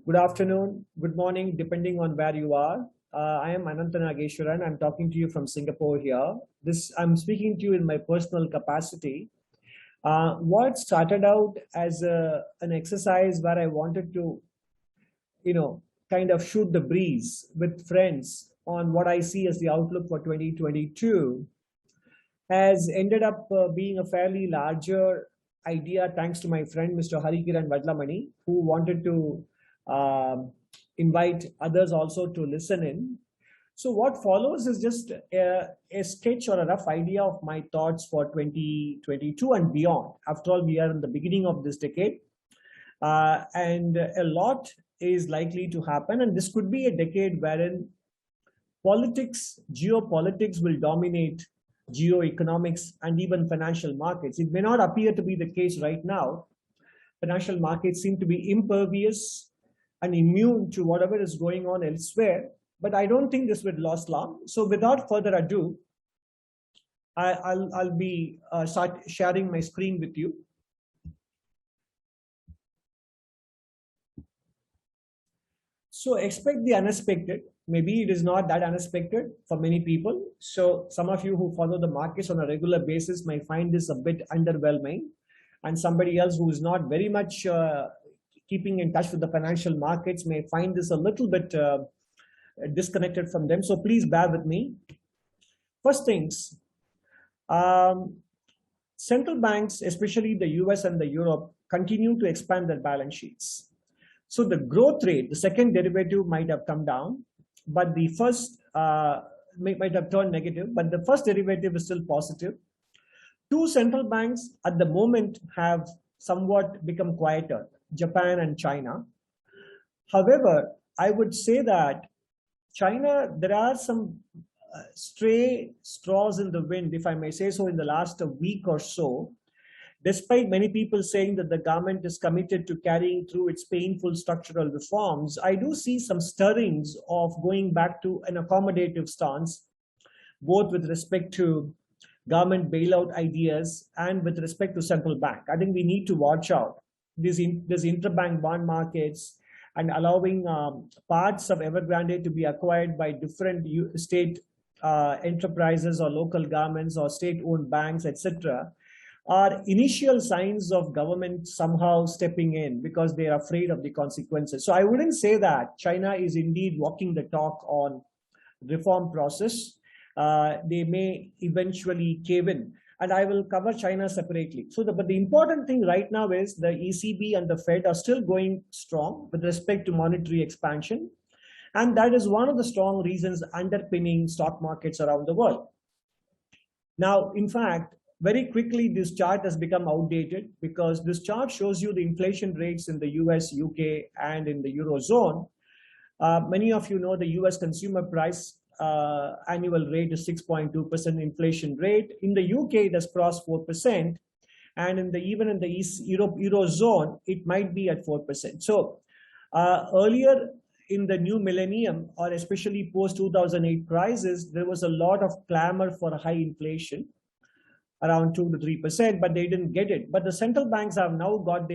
Good afternoon, good morning, depending on where you are. I am Ananth Nageswaran. I'm talking to you from Singapore here. I'm speaking to you in my personal capacity. What started out as an exercise where I wanted to, you know, kind of shoot the breeze with friends on what I see as the outlook for 2022 has ended up being a fairly larger idea thanks to my friend Mr. Harikiran Vadlamani, who wanted to invite others also to listen in. So what follows is just a sketch or a rough idea of my thoughts for 2022 and beyond. After all, we are in the beginning of this decade, and a lot is likely to happen. And this could be a decade wherein politics, geopolitics will dominate geoeconomics and even financial markets. It may not appear to be the case right now. Financial markets seem to be impervious and immune to whatever is going on elsewhere, but I don't think this will last long. So without further ado, I'll be start sharing my screen with you. So expect the unexpected. Maybe it is not that unexpected for many people. So some of you who follow the markets on a regular basis might find this a bit underwhelming, and somebody else who is not very much keeping in touch with the financial markets may find this a little bit disconnected from them. So please bear with me. First things, central banks, especially the US and the Europe, continue to expand their balance sheets. So the growth rate, the second derivative might have come down, but the first might have turned negative, but the first derivative is still positive. Two central banks at the moment have somewhat become quieter, Japan and China. However, I would say that China, there are some stray straws in the wind, if I may say so, in the last week or so. Despite many people saying that the government is committed to carrying through its painful structural reforms, I do see some stirrings of going back to an accommodative stance, both with respect to government bailout ideas and with respect to central bank. I think we need to watch out. These interbank bond markets and allowing parts of Evergrande to be acquired by different state enterprises or local governments or state-owned banks, etc., are initial signs of government somehow stepping in because they are afraid of the consequences. So I wouldn't say that China is indeed walking the talk on reform process. They may eventually cave in, and I will cover China separately. So but the important thing right now is the ECB and the Fed are still going strong with respect to monetary expansion. And that is one of the strong reasons underpinning stock markets around the world. Now, in fact, very quickly, this chart has become outdated because this chart shows you the inflation rates in the US, UK, and in the Eurozone. Many of you know the US consumer price annual rate is 6.2% inflation rate. In the UK, it has crossed 4%. And even in the Eurozone, it might be at 4%. So earlier in the new millennium, or especially post-2008 crisis, there was a lot of clamor for high inflation, around 2 to 3%, but they didn't get it. But the central banks have now got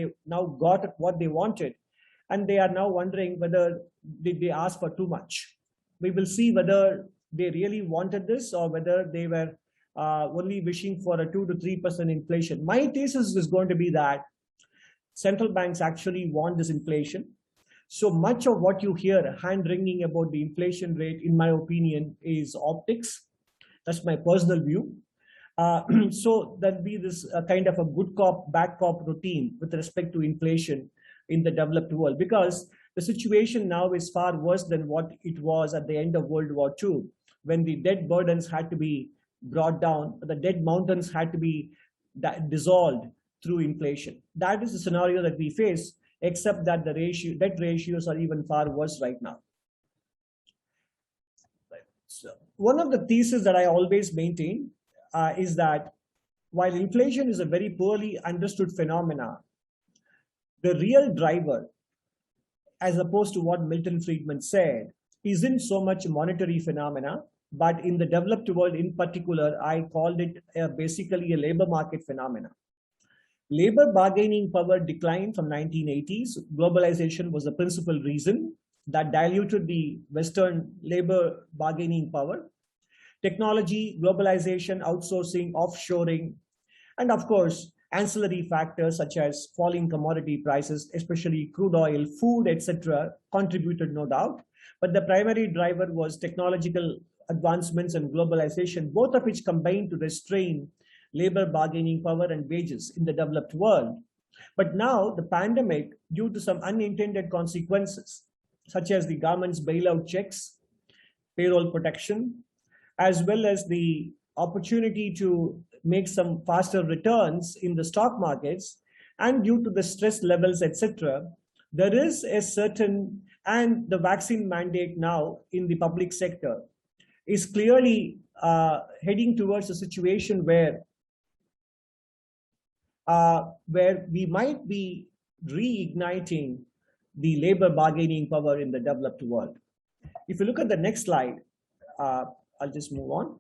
what they wanted, and they are now wondering whether did they ask for too much. We will see whether they really wanted this or whether they were only wishing for a 2 to 3% inflation. My thesis is going to be that central banks actually want this inflation. So much of what you hear hand-wringing about the inflation rate, in my opinion, is optics. That's my personal view. So there'll be this kind of a good cop, bad cop routine with respect to inflation in the developed world, because the situation now is far worse than what it was at the end of World War II, when the debt burdens had to be brought down, the debt mountains had to be dissolved through inflation. That is the scenario that we face, except that the debt ratios are even far worse right now. So one of the theses that I always maintain is that while inflation is a very poorly understood phenomena, the real driver, as opposed to what Milton Friedman said, isn't so much a monetary phenomena, but in the developed world in particular, I called it basically a labor market phenomena. Labor bargaining power declined from 1980s. Globalization was the principal reason that diluted the Western labor bargaining power. Technology, globalization, outsourcing, offshoring, and of course, ancillary factors such as falling commodity prices, especially crude oil, food, etc., contributed, no doubt. But the primary driver was technological advancements and globalization, both of which combined to restrain labor bargaining power and wages in the developed world. But now the pandemic, due to some unintended consequences, such as the government's bailout checks, payroll protection, as well as the opportunity to make some faster returns in the stock markets, and due to the stress levels, etc., there is a certain, and the vaccine mandate now in the public sector is clearly heading towards a situation where we might be reigniting the labor bargaining power in the developed world. If you look at the next slide, I'll just move on.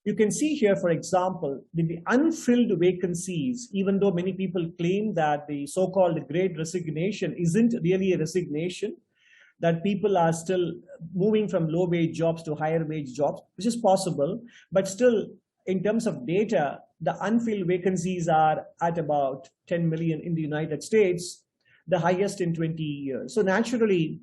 You can see here, for example, the unfilled vacancies, even though many people claim that the so-called great resignation isn't really a resignation, that people are still moving from low-wage jobs to higher-wage jobs, which is possible, but still, in terms of data, the unfilled vacancies are at about 10 million in the United States, the highest in 20 years. So naturally,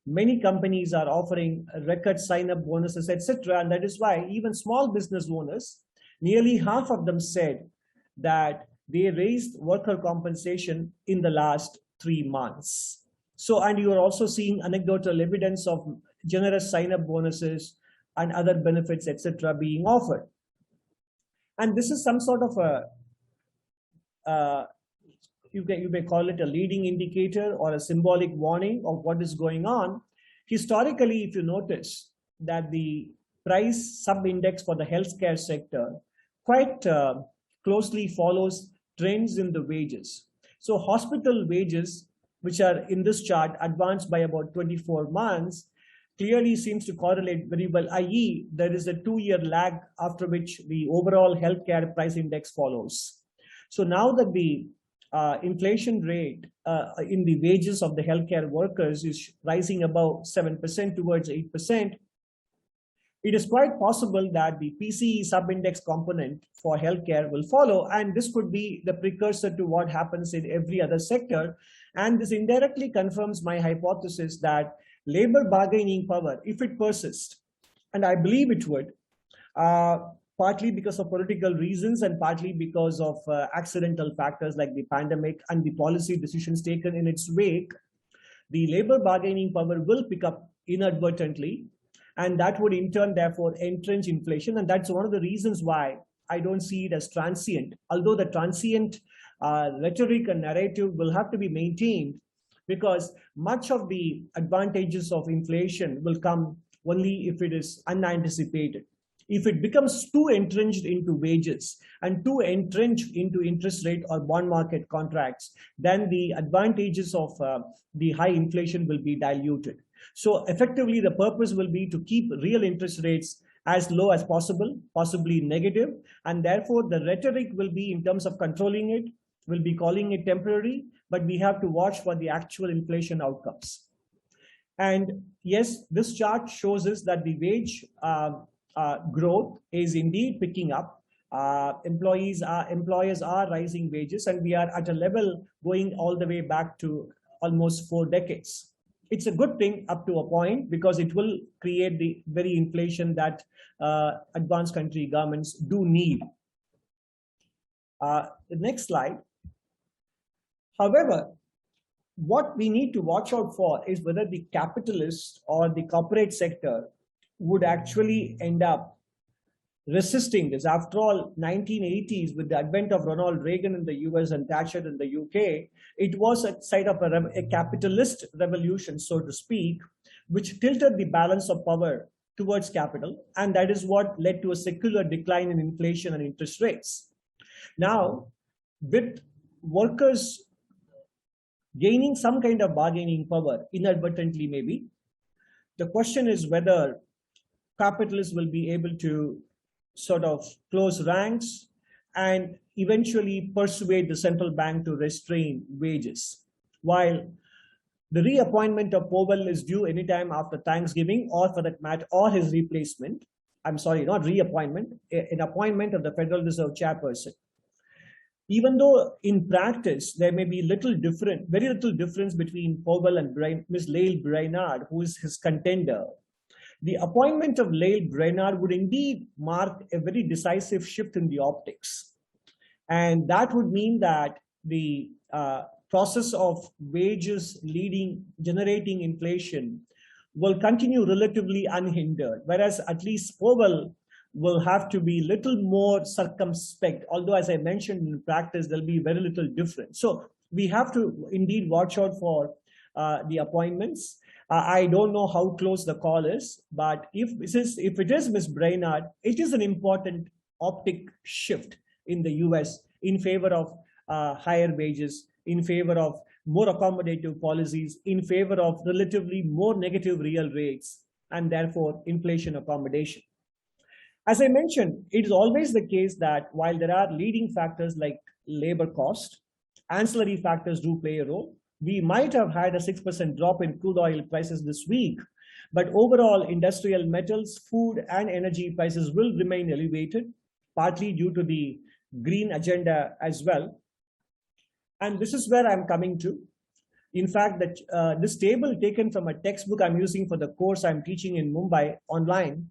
many companies are offering record sign-up bonuses, etc. And that is why even small business owners, nearly half of them said that they raised worker compensation in the last 3 months. So, and you are also seeing anecdotal evidence of generous sign-up bonuses and other benefits, etc. being offered. And this is some sort of a, you may call it a leading indicator or a symbolic warning of what is going on. Historically, if you notice that the price sub-index for the healthcare sector quite closely follows trends in the wages. So hospital wages, which are in this chart, advanced by about 24 months, clearly seems to correlate very well, i.e. there is a 2-year lag after which the overall healthcare price index follows. So now that the inflation rate in the wages of the healthcare workers is rising above 7% towards 8%, it is quite possible that the PCE sub-index component for healthcare will follow, and this could be the precursor to what happens in every other sector. And this indirectly confirms my hypothesis that labor bargaining power, if it persists, and I believe it would, partly because of political reasons and partly because of accidental factors like the pandemic and the policy decisions taken in its wake, the labor bargaining power will pick up inadvertently, and that would in turn therefore entrench inflation. And that's one of the reasons why I don't see it as transient, although the transient rhetoric and narrative will have to be maintained, because much of the advantages of inflation will come only if it is unanticipated. If it becomes too entrenched into wages and too entrenched into interest rate or bond market contracts, then the advantages of the high inflation will be diluted. So effectively, the purpose will be to keep real interest rates as low as possible, possibly negative, and therefore the rhetoric will be, in terms of controlling it, will be calling it temporary, but we have to watch for the actual inflation outcomes. And yes, this chart shows us that the wage growth is indeed picking up. Employers are rising wages, and we are at a level going all the way back to almost 4 decades. It's a good thing up to a point, because it will create the very inflation that advanced country governments do need. The next slide. However, what we need to watch out for is whether the capitalist or the corporate sector would actually end up resisting this. After all, 1980s, with the advent of Ronald Reagan in the US and Thatcher in the UK, it was a side of a capitalist revolution, so to speak, which tilted the balance of power towards capital. And that is what led to a secular decline in inflation and interest rates. Now, with workers gaining some kind of bargaining power, inadvertently maybe, the question is whether capitalists will be able to sort of close ranks and eventually persuade the central bank to restrain wages. While the reappointment of Powell is due anytime after Thanksgiving, or for that matter, or his replacement. I'm sorry, not reappointment, an appointment of the Federal Reserve chairperson. Even though in practice there may be very little difference between Powell and Ms. Lael Brainard, who is his contender, the appointment of Lael Brainard would indeed mark a very decisive shift in the optics. And that would mean that the process of wages generating inflation will continue relatively unhindered, whereas at least Powell will have to be little more circumspect, although as I mentioned in practice, there'll be very little difference. So we have to indeed watch out for the appointments. I don't know how close the call is, but if it is Ms. Brainard, it is an important optic shift in the US in favor of higher wages, in favor of more accommodative policies, in favor of relatively more negative real rates, and therefore inflation accommodation. As I mentioned, it is always the case that while there are leading factors like labor cost, ancillary factors do play a role. We might have had a 6% drop in crude oil prices this week, but overall industrial metals, food, and energy prices will remain elevated, partly due to the green agenda as well. And this is where I'm coming to. In fact, this table taken from a textbook I'm using for the course I'm teaching in Mumbai online.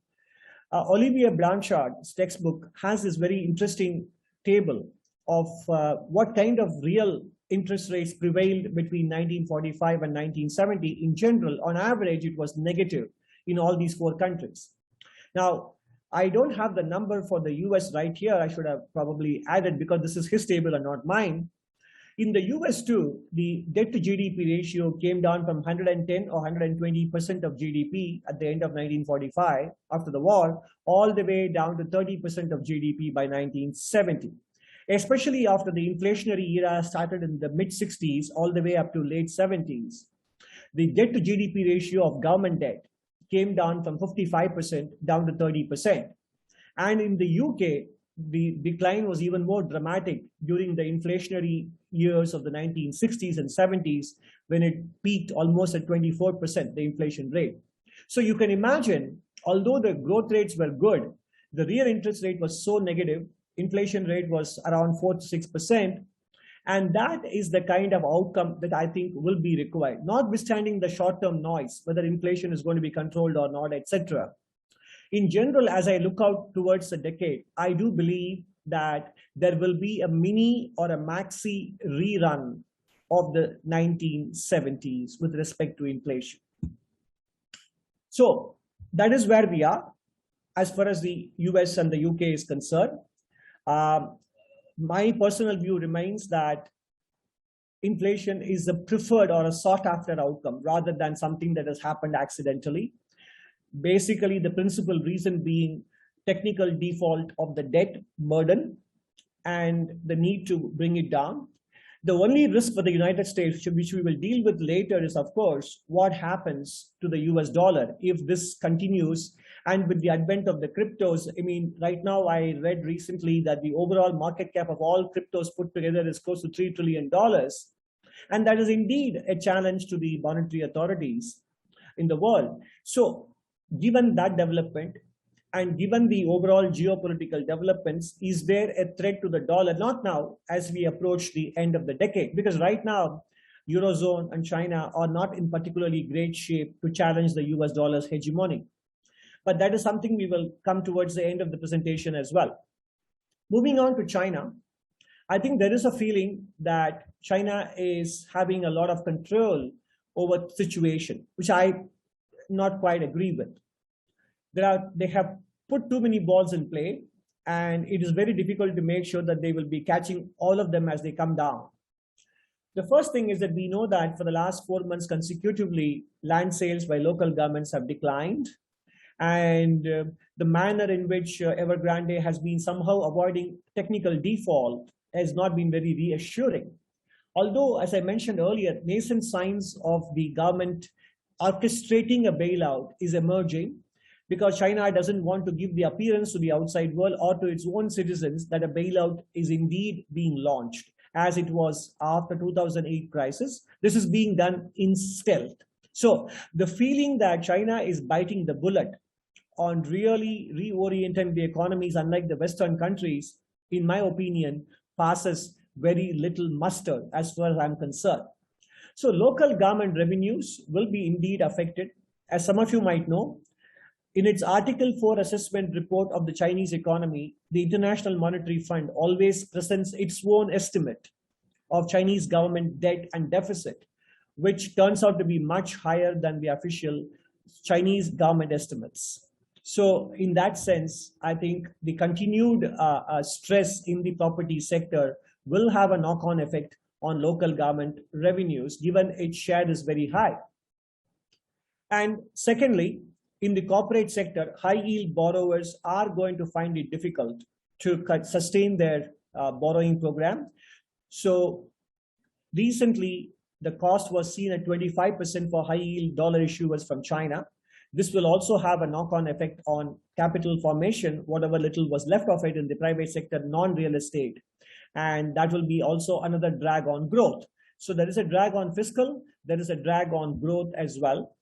Olivier Blanchard's textbook has this very interesting table of what kind of real interest rates prevailed between 1945 and 1970. In general, on average, it was negative in all these four countries. Now, I don't have the number for the US right here. I should have probably added, because this is his table and not mine. In the US too, the debt to GDP ratio came down from 110 or 120% of GDP at the end of 1945 after the war, all the way down to 30% of GDP by 1970. Especially after the inflationary era started in the mid-60s all the way up to late 70s. The debt to GDP ratio of government debt came down from 55% down to 30%. And in the UK, the decline was even more dramatic during the inflationary years of the 1960s and 70s, when it peaked almost at 24%, the inflation rate. So you can imagine, although the growth rates were good, the real interest rate was so negative, inflation rate was around 4 to 6%. And that is the kind of outcome that I think will be required, notwithstanding the short-term noise, whether inflation is going to be controlled or not, etc. In general, as I look out towards the decade, I do believe that there will be a mini or a maxi rerun of the 1970s with respect to inflation. So that is where we are as far as the US and the UK is concerned. My personal view remains that inflation is a preferred or a sought after outcome rather than something that has happened accidentally. Basically, the principal reason being technical default of the debt burden and the need to bring it down. The only risk for the United States, which we will deal with later, is, of course, what happens to the US dollar if this continues. And with the advent of the cryptos, I mean, right now I read recently that the overall market cap of all cryptos put together is close to $3 trillion. And that is indeed a challenge to the monetary authorities in the world. So given that development, and given the overall geopolitical developments, is there a threat to the dollar? Not now, as we approach the end of the decade, because right now, Eurozone and China are not in particularly great shape to challenge the US dollar's hegemony. But that is something we will come towards the end of the presentation as well. Moving on to China, I think there is a feeling that China is having a lot of control over the situation, which I not quite agree with. They have put too many balls in play, and it is very difficult to make sure that they will be catching all of them as they come down. The first thing is that we know that for the last 4 months consecutively, land sales by local governments have declined. And the manner in which Evergrande has been somehow avoiding technical default has not been very reassuring. Although, as I mentioned earlier, nascent signs of the government orchestrating a bailout is emerging. because China doesn't want to give the appearance to the outside world or to its own citizens that a bailout is indeed being launched, as it was after 2008 crisis. This is being done in stealth. So the feeling that China is biting the bullet on really reorienting the economies, unlike the Western countries, in my opinion, passes very little muster as far as I'm concerned. So local government revenues will be indeed affected. As some of you might know, in its Article 4 assessment report of the Chinese economy, the International Monetary Fund always presents its own estimate of Chinese government debt and deficit, which turns out to be much higher than the official Chinese government estimates. So in that sense, I think the continued stress in the property sector will have a knock-on effect on local government revenues, given its share is very high. And secondly, in the corporate sector, high-yield borrowers are going to find it difficult to sustain their borrowing program. So recently, the cost was seen at 25% for high-yield dollar issuers from China. This will also have a knock-on effect on capital formation, whatever little was left of it in the private sector, non-real estate. And that will be also another drag on growth. So there is a drag on fiscal, there is a drag on growth as well.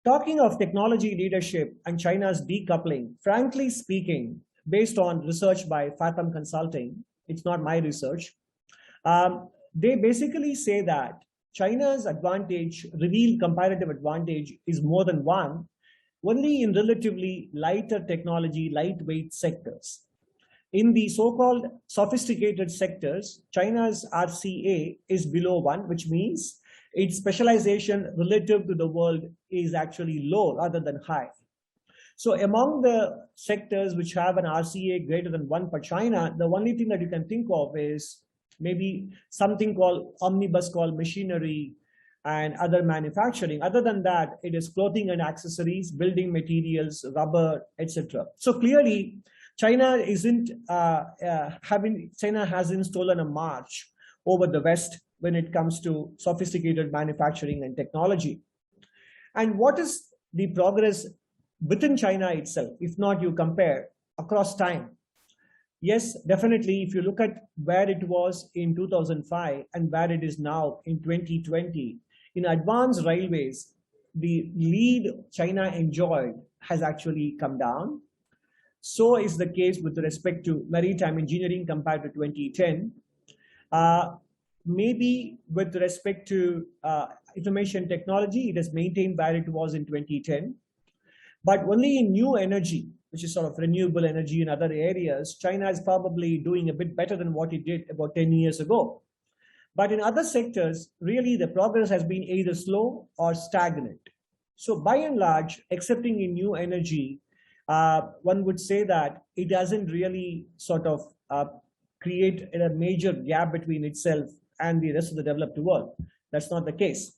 Talking of technology leadership and China's decoupling, frankly speaking, based on research by Fathom Consulting, it's not my research, they basically say that China's advantage, revealed comparative advantage, is more than one, only in relatively lighter technology, lightweight sectors. In the so-called sophisticated sectors, China's RCA is below 1, which means its specialization relative to the world is actually low rather than high. So among the sectors which have an RCA greater than 1 for China, the only thing that you can think of is maybe something called omnibus called machinery and other manufacturing. Other than that, it is clothing and accessories, building materials, rubber, etc. So clearly, China hasn't stolen a march over the West when it comes to sophisticated manufacturing and technology. And what is the progress within China itself, if not you compare across time? Yes, definitely, if you look at where it was in 2005 and where it is now in 2020, in advanced railways, the lead China enjoyed has actually come down. So is the case with respect to maritime engineering compared to 2010. Maybe with respect to information technology, it has maintained where it was in 2010. But only in new energy, which is sort of renewable energy in other areas, China is probably doing a bit better than what it did about 10 years ago. But in other sectors, really the progress has been either slow or stagnant. So by and large, excepting in new energy, one would say that it doesn't really sort of create a major gap between itself and the rest of the developed world. That's not the case.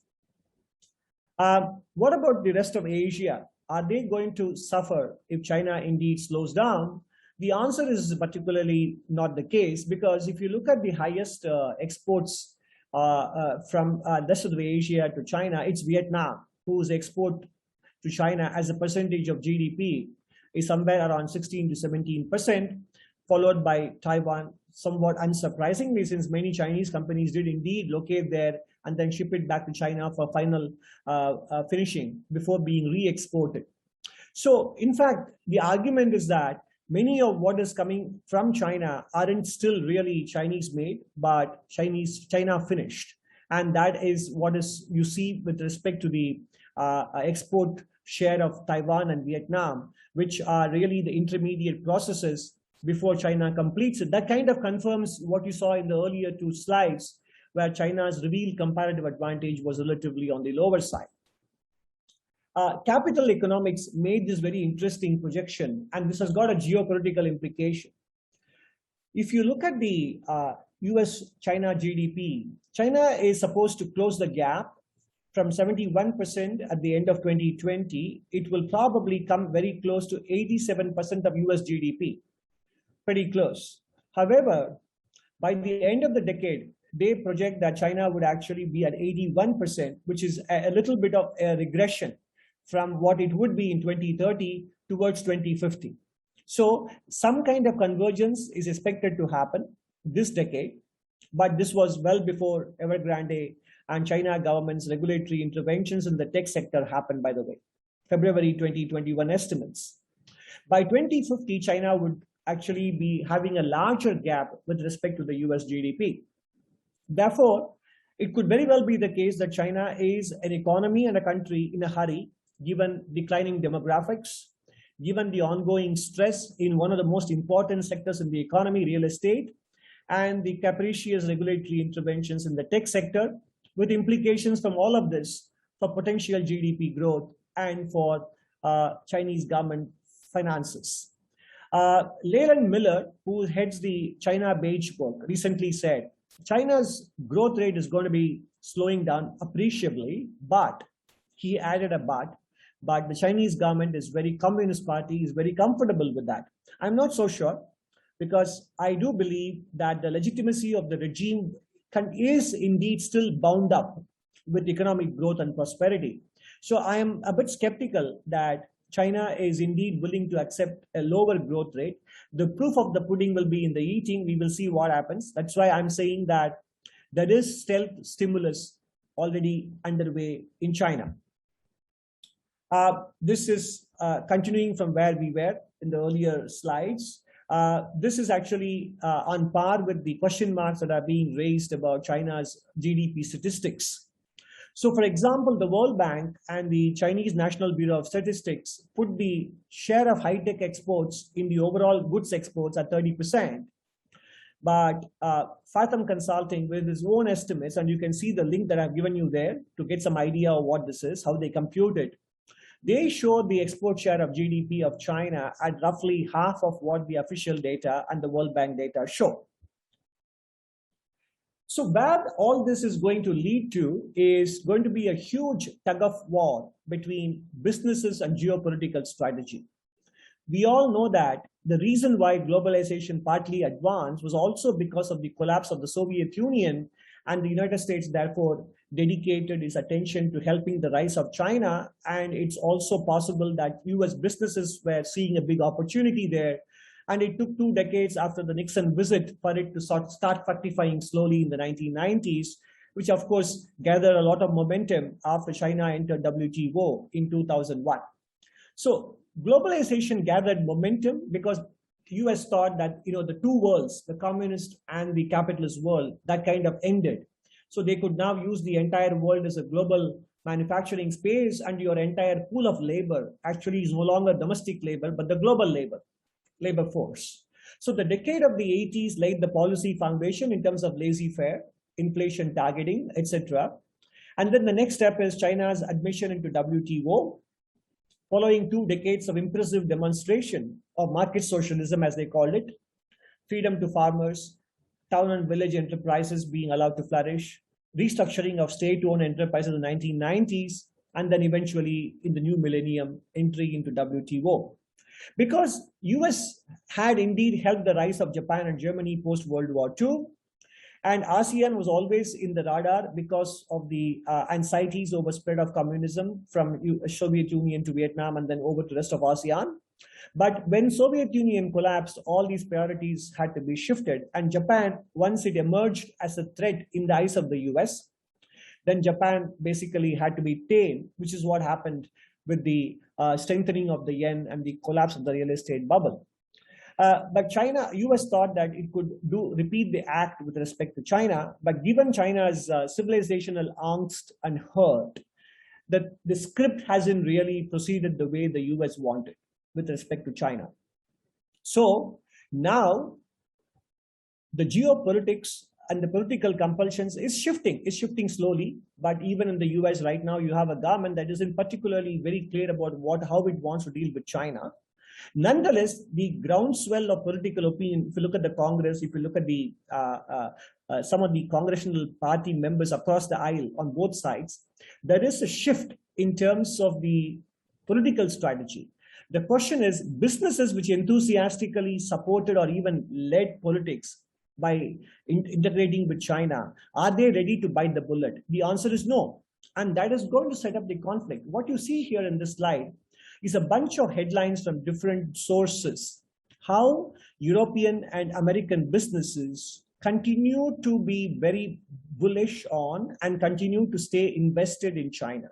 What about the rest of Asia? Are they going to suffer if China indeed slows down? The answer is particularly not the case, because if you look at the highest exports from the rest of Asia to China, it's Vietnam, whose export to China as a percentage of GDP is somewhere around 16 to 17%, followed by Taiwan, somewhat unsurprisingly, since many Chinese companies did indeed locate there and then ship it back to China for final finishing before being re-exported. So in fact, the argument is that many of what is coming from China aren't still really Chinese made, but China finished. And that is what is you see with respect to the export share of Taiwan and Vietnam, which are really the intermediate processes before China completes it. That kind of confirms what you saw in the earlier two slides, where China's revealed comparative advantage was relatively on the lower side. Capital economics made this very interesting projection, and this has got a geopolitical implication. If you look at the US-China GDP, China is supposed to close the gap from 71% at the end of 2020. It will probably come very close to 87% of US GDP, pretty close. However, by the end of the decade, they project that China would actually be at 81%, which is a little bit of a regression from what it would be in 2030 towards 2050. So some kind of convergence is expected to happen this decade, but this was well before Evergrande and China government's regulatory interventions in the tech sector happened, by the way. February 2021 estimates. By 2050, China would actually be having a larger gap with respect to the US GDP. Therefore, it could very well be the case that China is an economy and a country in a hurry, given declining demographics, given the ongoing stress in one of the most important sectors in the economy, real estate, and the capricious regulatory interventions in the tech sector, with implications from all of this for potential GDP growth and for Chinese government finances. Leyland Miller, who heads the China Beige Book, recently said, China's growth rate is going to be slowing down appreciably, but he added a but the Chinese government is very Communist Party, is very comfortable with that. I'm not so sure, because I do believe that the legitimacy of the regime is indeed still bound up with economic growth and prosperity. So I am a bit skeptical that China is indeed willing to accept a lower growth rate. The proof of the pudding will be in the eating. We will see what happens. That's why I'm saying that there is stealth stimulus already underway in China. This is continuing from where we were in the earlier slides. This is actually on par with the question marks that are being raised about China's GDP statistics. So, for example, the World Bank and the Chinese National Bureau of Statistics put the share of high-tech exports in the overall goods exports at 30%. But Fathom Consulting, with its own estimates, and you can see the link that I've given you there to get some idea of what this is, how they compute it. They show the export share of GDP of China at roughly half of what the official data and the World Bank data show. So where all this is going to lead to is going to be a huge tug of war between businesses and geopolitical strategy. We all know that the reason why globalization partly advanced was also because of the collapse of the Soviet Union, and the United States therefore dedicated its attention to helping the rise of China. And it's also possible that US businesses were seeing a big opportunity there. And it took 2 decades after the Nixon visit for it to start fructifying slowly in the 1990s, which of course gathered a lot of momentum after China entered WTO in 2001. So globalization gathered momentum because the US thought that the two worlds, the communist and the capitalist world, that kind of ended. So they could now use the entire world as a global manufacturing space, and your entire pool of labor actually is no longer domestic labor, but the global labor force. So the decade of the 80s laid the policy foundation in terms of laissez-faire, inflation targeting, etc. And then the next step is China's admission into WTO, following 2 decades of impressive demonstration of market socialism, as they called it, freedom to farmers, town and village enterprises being allowed to flourish, restructuring of state-owned enterprises in the 1990s, and then eventually in the new millennium, entry into WTO. Because US had indeed helped the rise of Japan and Germany post-World War II, and ASEAN was always in the radar because of the anxieties over spread of communism from Soviet Union to Vietnam and then over to the rest of ASEAN. But when Soviet Union collapsed, all these priorities had to be shifted. And Japan, once it emerged as a threat in the eyes of the US, then Japan basically had to be tamed, which is what happened with the strengthening of the yen and the collapse of the real estate bubble. But US thought that it could repeat the act with respect to China. But given China's civilizational angst and hurt, the script hasn't really proceeded the way the US wanted with respect to China. So now the geopolitics and the political compulsions is shifting slowly. But even in the US right now, you have a government that isn't particularly very clear about how it wants to deal with China. Nonetheless, the groundswell of political opinion, if you look at the Congress, if you look at the some of the congressional party members across the aisle on both sides, there is a shift in terms of the political strategy. The question is, businesses which enthusiastically supported or even led politics by integrating with China, are they ready to bite the bullet? The answer is no. And that is going to set up the conflict. What you see here in this slide is a bunch of headlines from different sources. How European and American businesses continue to be very bullish on and continue to stay invested in China.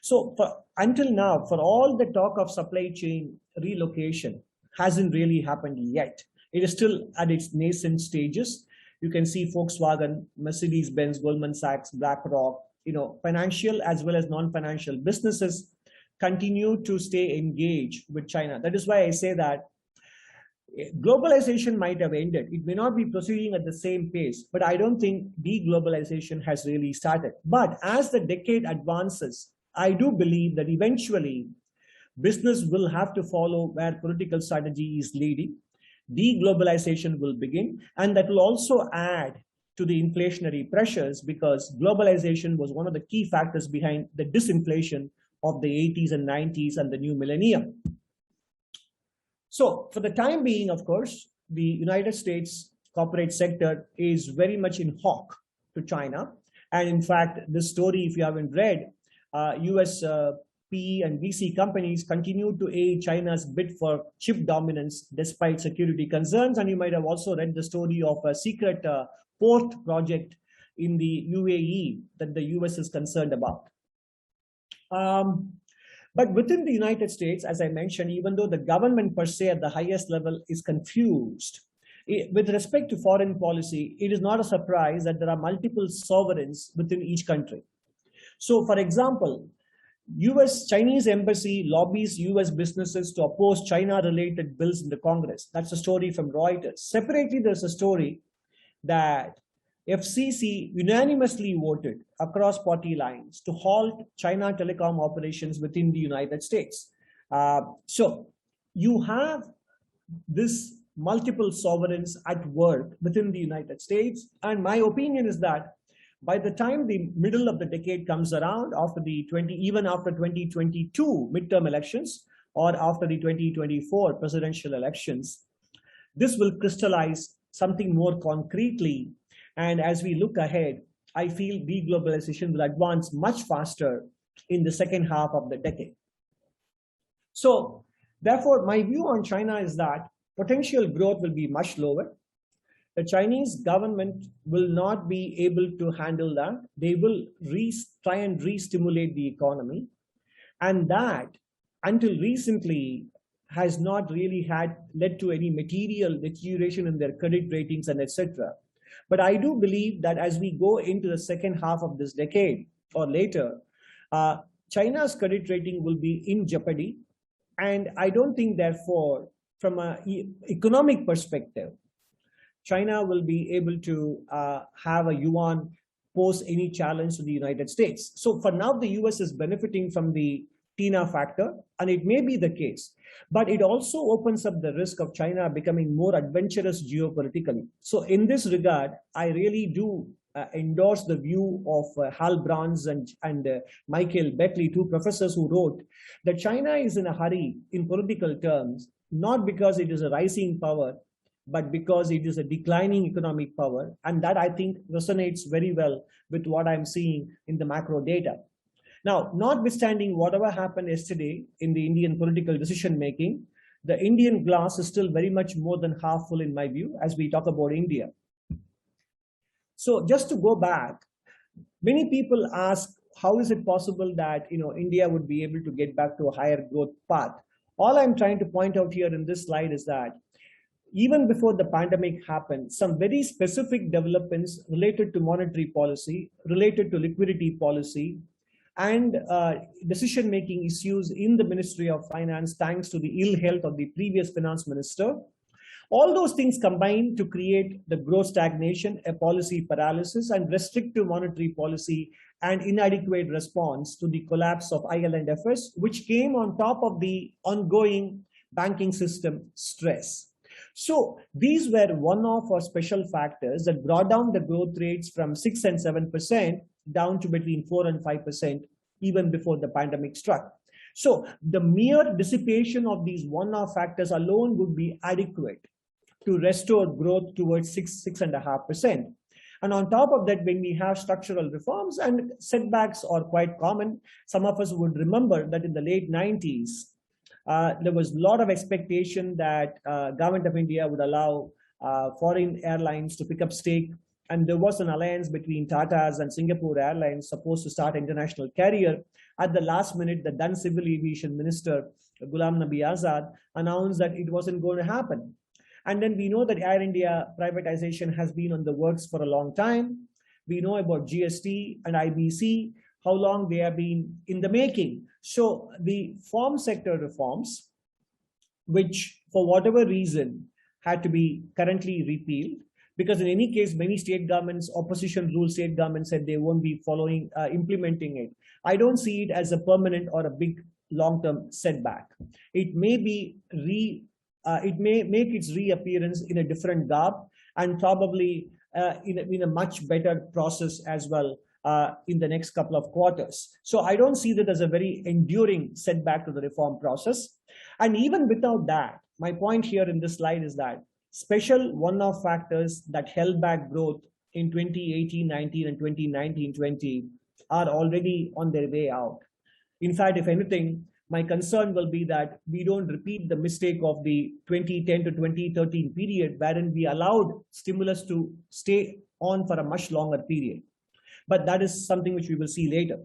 So until now, for all the talk of supply chain relocation hasn't really happened yet. It is still at its nascent stages. You can see Volkswagen, Mercedes-Benz, Goldman Sachs, BlackRock, financial as well as non-financial businesses continue to stay engaged with China. That is why I say that globalization might have ended. It may not be proceeding at the same pace, but I don't think deglobalization has really started. But as the decade advances, I do believe that eventually business will have to follow where political strategy is leading. Deglobalization will begin, and that will also add to the inflationary pressures, because globalization was one of the key factors behind the disinflation of the 80s and 90s and the new millennium. So for the time being, of course, the United States corporate sector is very much in hock to China. And in fact, this story, if you haven't read, US PE and VC companies continue to aid China's bid for chip dominance despite security concerns. And you might have also read the story of a secret port project in the UAE that the US is concerned about. But within the United States, as I mentioned, even though the government per se at the highest level is confused, with respect to foreign policy, it is not a surprise that there are multiple sovereigns within each country. So, for example, Chinese embassy lobbies US businesses to oppose China-related bills in the Congress. That's a story from Reuters. Separately, there's a story that FCC unanimously voted across party lines to halt China telecom operations within the United States. So you have this multiple sovereigns at work within the United States. And my opinion is that by the time the middle of the decade comes around, even after 2022 midterm elections or after the 2024 presidential elections, this will crystallize something more concretely. And as we look ahead, I feel deglobalization will advance much faster in the second half of the decade. So therefore, my view on China is that potential growth will be much lower. The Chinese government will not be able to handle that. They will try and re-stimulate the economy. And that, until recently, has not really led to any material deterioration in their credit ratings and etc. But I do believe that as we go into the second half of this decade or later, China's credit rating will be in jeopardy. And I don't think, therefore, from an economic perspective, China will be able to have a yuan pose any challenge to the United States. So for now, the US is benefiting from the TINA factor, and it may be the case, but it also opens up the risk of China becoming more adventurous geopolitically. So in this regard, I really do endorse the view of Hal Brans and Michael Beckley, two professors who wrote that China is in a hurry in political terms, not because it is a rising power, but because it is a declining economic power. And that, I think, resonates very well with what I'm seeing in the macro data. Now, notwithstanding whatever happened yesterday in the Indian political decision-making, the Indian glass is still very much more than half full in my view, as we talk about India. So just to go back, many people ask, how is it possible that India would be able to get back to a higher growth path? All I'm trying to point out here in this slide is that even before the pandemic happened, some very specific developments related to monetary policy, related to liquidity policy, and decision-making issues in the Ministry of Finance, thanks to the ill health of the previous finance minister. All those things combine to create the growth stagnation, a policy paralysis, and restrictive monetary policy and inadequate response to the collapse of IL&FS, which came on top of the ongoing banking system stress. So these were one-off or special factors that brought down the growth rates from 6 and 7% down to between 4 and 5% even before the pandemic struck. So the mere dissipation of these one-off factors alone would be adequate to restore growth towards 6.5%. And on top of that, when we have structural reforms, and setbacks are quite common, some of us would remember that in the late 90s, there was a lot of expectation that government of India would allow foreign airlines to pick up stake. And there was an alliance between Tata's and Singapore Airlines supposed to start international carrier. At the last minute, the then Civil Aviation Minister, Ghulam Nabi Azad, announced that it wasn't going to happen. And then we know that Air India privatization has been on the works for a long time. We know about GST and IBC, how long they have been in the making. So the farm sector reforms, which for whatever reason had to be currently repealed, because in any case, many state governments, opposition rule state governments said they won't be implementing it. I don't see it as a permanent or a big long-term setback. It may be it may make its reappearance in a different garb, and probably in a much better process as well in the next couple of quarters. So I don't see that as a very enduring setback to the reform process. And even without that, my point here in this slide is that special one-off factors that held back growth in 2018-19 and 2019-20 are already on their way out. In fact, if anything, my concern will be that we don't repeat the mistake of the 2010 to 2013 period, wherein we allowed stimulus to stay on for a much longer period. But that is something which we will see later.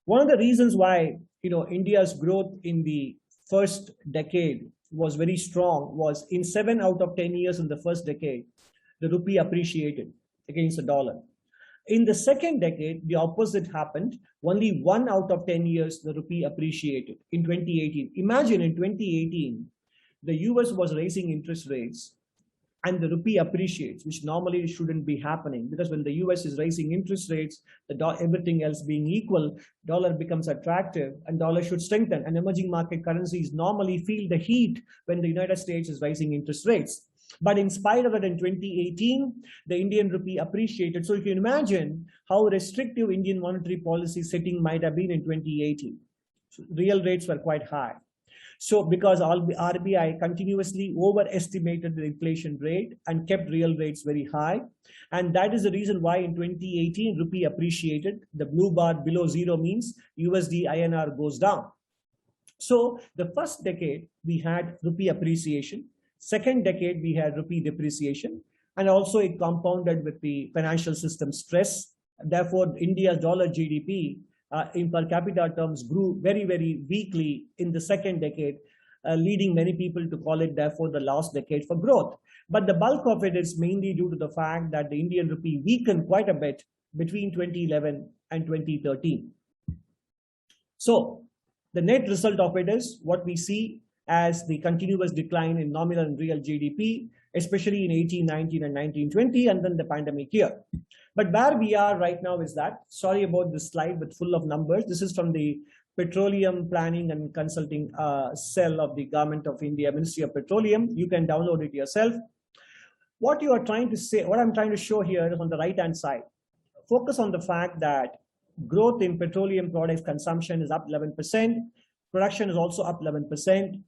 One of the reasons why India's growth in the first decade was very strong was in 7 out of 10 years in the first decade, the rupee appreciated against the dollar. In the second decade, the opposite happened. Only 1 out of 10 years, the rupee appreciated in 2018. Imagine in 2018, the US was raising interest rates and the rupee appreciates, which normally shouldn't be happening, because when the US is raising interest rates, everything else being equal, dollar becomes attractive and dollar should strengthen. And emerging market currencies normally feel the heat when the United States is raising interest rates. But in spite of it, in 2018, the Indian rupee appreciated. So you can imagine how restrictive Indian monetary policy setting might have been in 2018. So real rates were quite high. So because RBI continuously overestimated the inflation rate and kept real rates very high. And that is the reason why in 2018, rupee appreciated. The blue bar below zero means USD INR goes down. So the first decade, we had rupee appreciation. Second decade, we had rupee depreciation, and also it compounded with the financial system stress. Therefore, India's dollar GDP in per capita terms grew very, very weakly in the second decade, leading many people to call it, therefore, the last decade for growth. But the bulk of it is mainly due to the fact that the Indian rupee weakened quite a bit between 2011 and 2013. So the net result of it is what we see as the continuous decline in nominal and real GDP, especially in 18-19 and 19-20, and then the pandemic year. But where we are right now is that, sorry about this slide, but full of numbers. This is from the Petroleum Planning and Consulting cell of the Government of India, Ministry of Petroleum. You can download it yourself. What you are trying to say, what I'm trying to show here is on the right-hand side. Focus on the fact that growth in petroleum products consumption is up 11%. Production is also up 11%.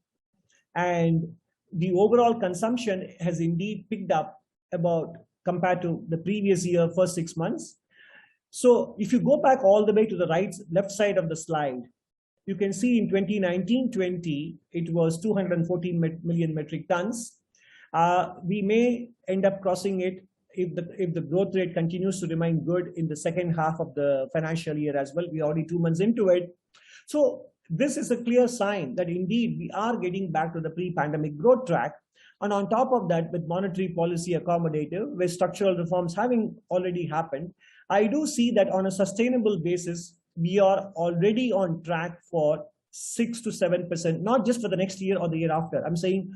And the overall consumption has indeed picked up about compared to the previous year, first 6 months. So if you go back all the way to the left side of the slide, you can see in 2019-20, it was 214 million metric tons. We may end up crossing it if the growth rate continues to remain good in the second half of the financial year as well. We're already 2 months into it. So this is a clear sign that indeed we are getting back to the pre-pandemic growth track. And on top of that, with monetary policy accommodative, with structural reforms having already happened, I do see that on a sustainable basis, we are already on track for 6 to 7%, not just for the next year or the year after. I'm saying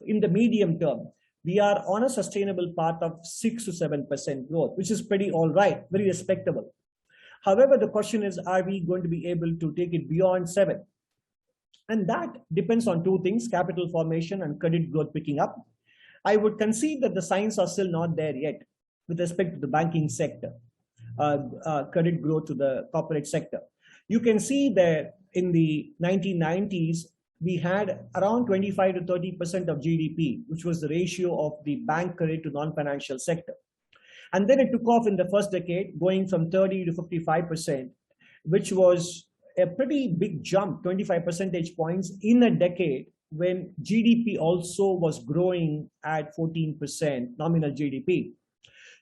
in the medium term, we are on a sustainable path of 6 to 7% growth, which is pretty all right, very respectable. However, the question is, are we going to be able to take it beyond 7? And that depends on two things, capital formation and credit growth picking up. I would concede that the signs are still not there yet with respect to the banking sector, credit growth to the corporate sector. You can see that in the 1990s, we had around 25 to 30% of GDP, which was the ratio of the bank credit to non-financial sector. And then it took off in the first decade, going from 30 to 55%, which was a pretty big jump, 25 percentage points in a decade when GDP also was growing at 14% nominal GDP.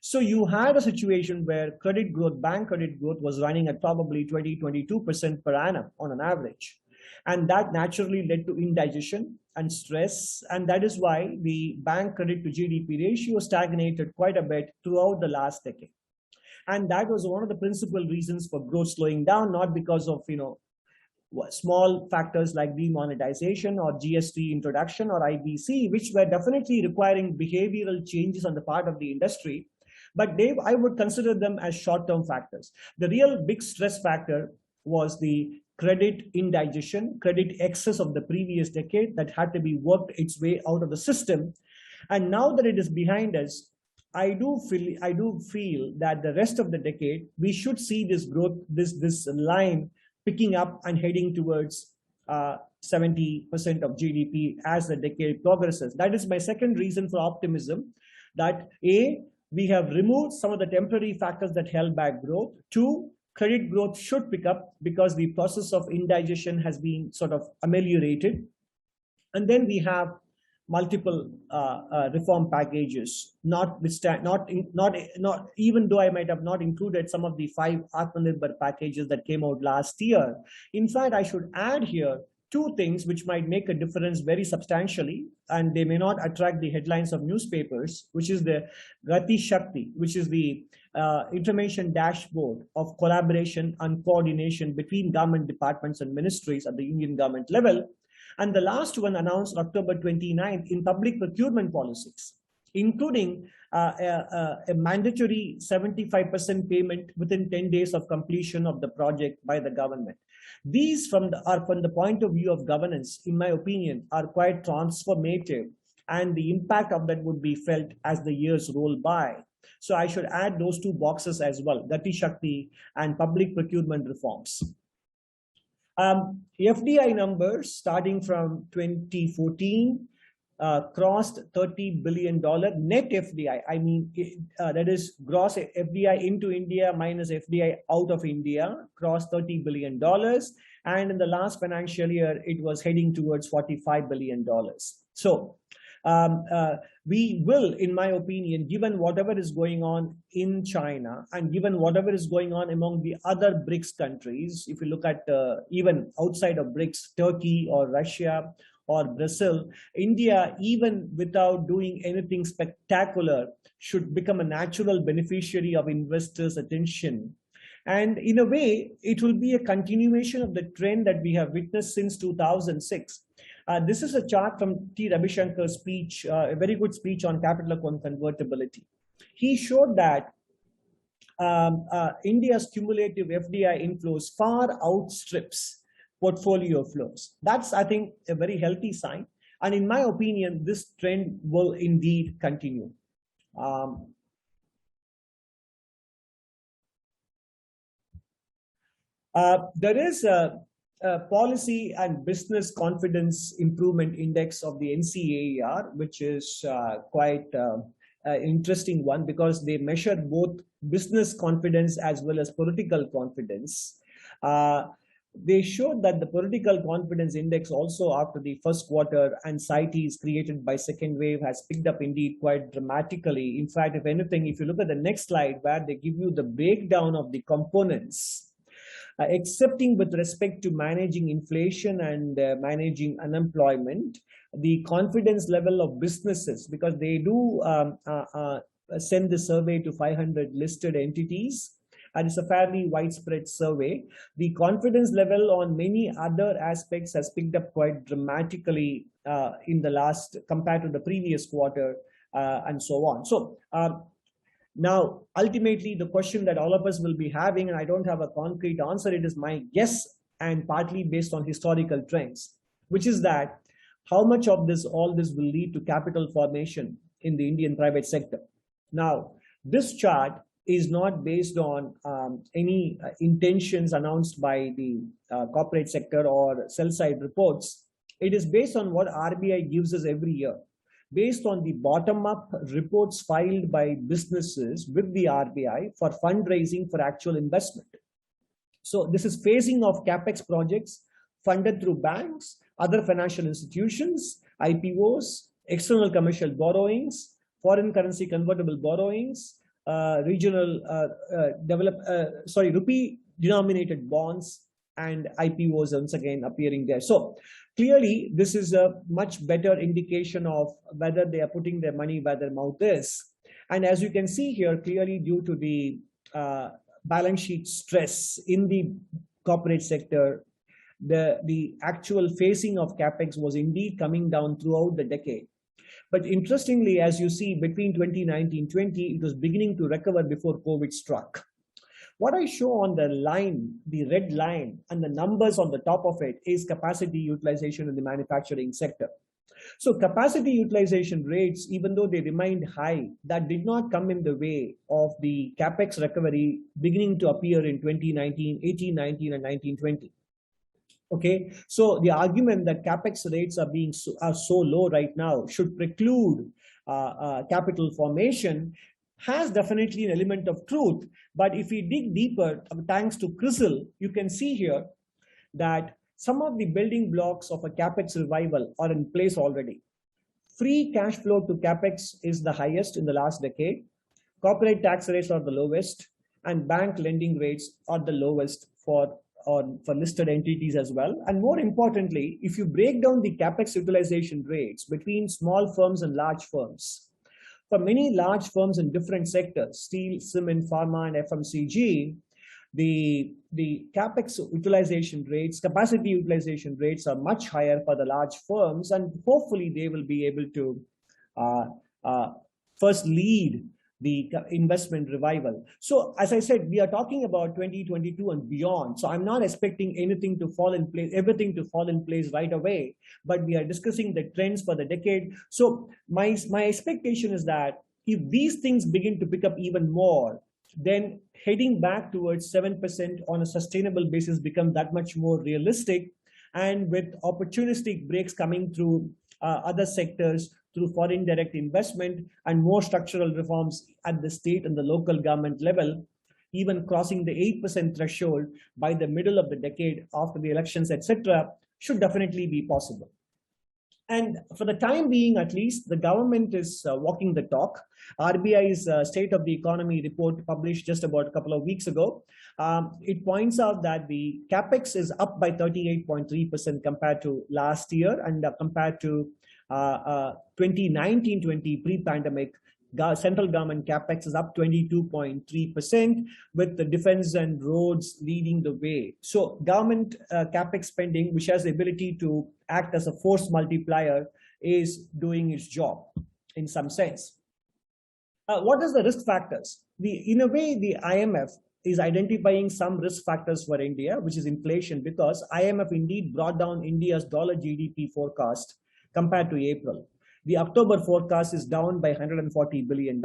So you had a situation where credit growth, bank credit growth was running at probably 22% per annum on an average. And that naturally led to indigestion and stress. And that is why the bank credit to GDP ratio stagnated quite a bit throughout the last decade. And that was one of the principal reasons for growth slowing down, not because of, small factors like demonetization or GST introduction or IBC, which were definitely requiring behavioral changes on the part of the industry. But I would consider them as short-term factors. The real big stress factor was the credit indigestion, credit excess of the previous decade that had to be worked its way out of the system. And now that it is behind us, I do feel that the rest of the decade, we should see this growth, this line picking up and heading towards 70% of GDP as the decade progresses. That is my second reason for optimism, that A, we have removed some of the temporary factors that held back growth. Two, credit growth should pick up because the process of indigestion has been sort of ameliorated. And then we have multiple reform packages, even though I might have not included some of the 5 Atmanirbhar packages that came out last year. In fact, I should add here 2 things which might make a difference very substantially, and they may not attract the headlines of newspapers, which is the Gati Shakti, which is the information dashboard of collaboration and coordination between government departments and ministries at the union government level. And the last one announced October 29th in public procurement policies, including a mandatory 75% payment within 10 days of completion of the project by the government. These from the point of view of governance, in my opinion, are quite transformative, and the impact of that would be felt as the years roll by. So I should add those 2 boxes as well, Gati Shakti and public procurement reforms. FDI numbers starting from 2014 crossed $30 billion net FDI. I mean, that is gross FDI into India minus FDI out of India, crossed $30 billion. And in the last financial year, it was heading towards $45 billion. So we will, in my opinion, given whatever is going on in China and given whatever is going on among the other BRICS countries, if you look at even outside of BRICS, Turkey or Russia or Brazil, India, even without doing anything spectacular, should become a natural beneficiary of investors' attention. And in a way, it will be a continuation of the trend that we have witnessed since 2006. This is a chart from T. Ravishankar's speech, a very good speech on capital account convertibility. He showed that India's cumulative FDI inflows far outstrips portfolio flows. That's, I think, a very healthy sign. And in my opinion, this trend will indeed continue. There is a policy and business confidence improvement index of the Ncaa, which is quite interesting one because they measure both business confidence as well as political confidence. They showed that the political confidence index also after the first quarter anxieties created by second wave has picked up indeed quite dramatically. In fact, if anything, if you look at the next slide where they give you the breakdown of the components, excepting with respect to managing inflation and managing unemployment, the confidence level of businesses, because they do send the survey to 500 listed entities, and it's a fairly widespread survey. The confidence level on many other aspects has picked up quite dramatically in the last, compared to the previous quarter and so on. So now, ultimately, the question that all of us will be having, and I don't have a concrete answer, it is my guess and partly based on historical trends, which is that how much of this, all this will lead to capital formation in the Indian private sector. Now, this chart is not based on any intentions announced by the corporate sector or sell-side reports. It is based on what RBI gives us every year. based on the bottom-up reports filed by businesses with the RBI for fundraising for actual investment. So this is phasing of CapEx projects funded through banks, other financial institutions, IPOs, external commercial borrowings, foreign currency convertible borrowings, rupee denominated bonds, and IPOs once again appearing there. So clearly, this is a much better indication of whether they are putting their money where their mouth is. And as you can see here, clearly due to the balance sheet stress in the corporate sector, the actual phasing of CapEx was indeed coming down throughout the decade. But interestingly, as you see, between 2019-20, it was beginning to recover before COVID struck. What I show on the line, the red line, and the numbers on the top of it is capacity utilization in the manufacturing sector. So capacity utilization rates, even though they remained high, that did not come in the way of the CapEx recovery beginning to appear in 2019, 18-19, and 19-20. Okay, so the argument that capex rates are so low right now should preclude capital formation has definitely an element of truth. But if we dig deeper, thanks to CRISIL, you can see here that some of the building blocks of a capex revival are in place already. Free cash flow to capex is the highest in the last decade. Corporate tax rates are the lowest, and bank lending rates are the lowest for listed entities as well. And more importantly, if you break down the capex utilization rates between small firms and large firms, for many large firms in different sectors, steel, cement, pharma, and FMCG, the capex utilization rates, capacity utilization rates are much higher for the large firms, and hopefully they will be able to first lead the investment revival. So as I said, we are talking about 2022 and beyond. So I'm not expecting anything to fall in place, everything to fall in place right away, but we are discussing the trends for the decade. So my expectation is that if these things begin to pick up even more, then heading back towards 7% on a sustainable basis becomes that much more realistic. And with opportunistic breaks coming through other sectors, through foreign direct investment and more structural reforms at the state and the local government level, even crossing the 8% threshold by the middle of the decade after the elections, etc., should definitely be possible. And for the time being, at least, the government is walking the talk. RBI's State of the Economy report published just about a couple of weeks ago. It points out that the capex is up by 38.3% compared to last year, and compared to 2019-20 pre-pandemic, central government capex is up 22.3%, with the defense and roads leading the way. So government capex spending, which has the ability to act as a force multiplier, is doing its job in some sense. What is the risk factors? In a way, the IMF is identifying some risk factors for India, which is inflation, because IMF indeed brought down India's dollar GDP forecast compared to April. The October forecast is down by $140 billion.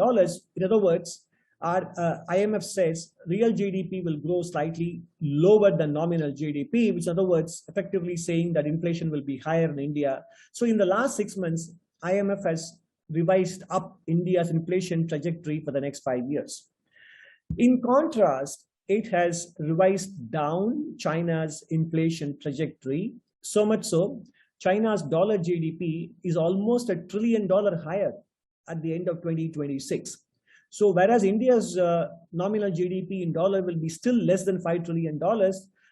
In other words, our IMF says real GDP will grow slightly lower than nominal GDP, which in other words, effectively saying that inflation will be higher in India. So in the last 6 months, IMF has revised up India's inflation trajectory for the next 5 years. In contrast, it has revised down China's inflation trajectory, so much so China's dollar GDP is almost $1 trillion higher at the end of 2026. So whereas India's nominal GDP in dollar will be still less than $5 trillion,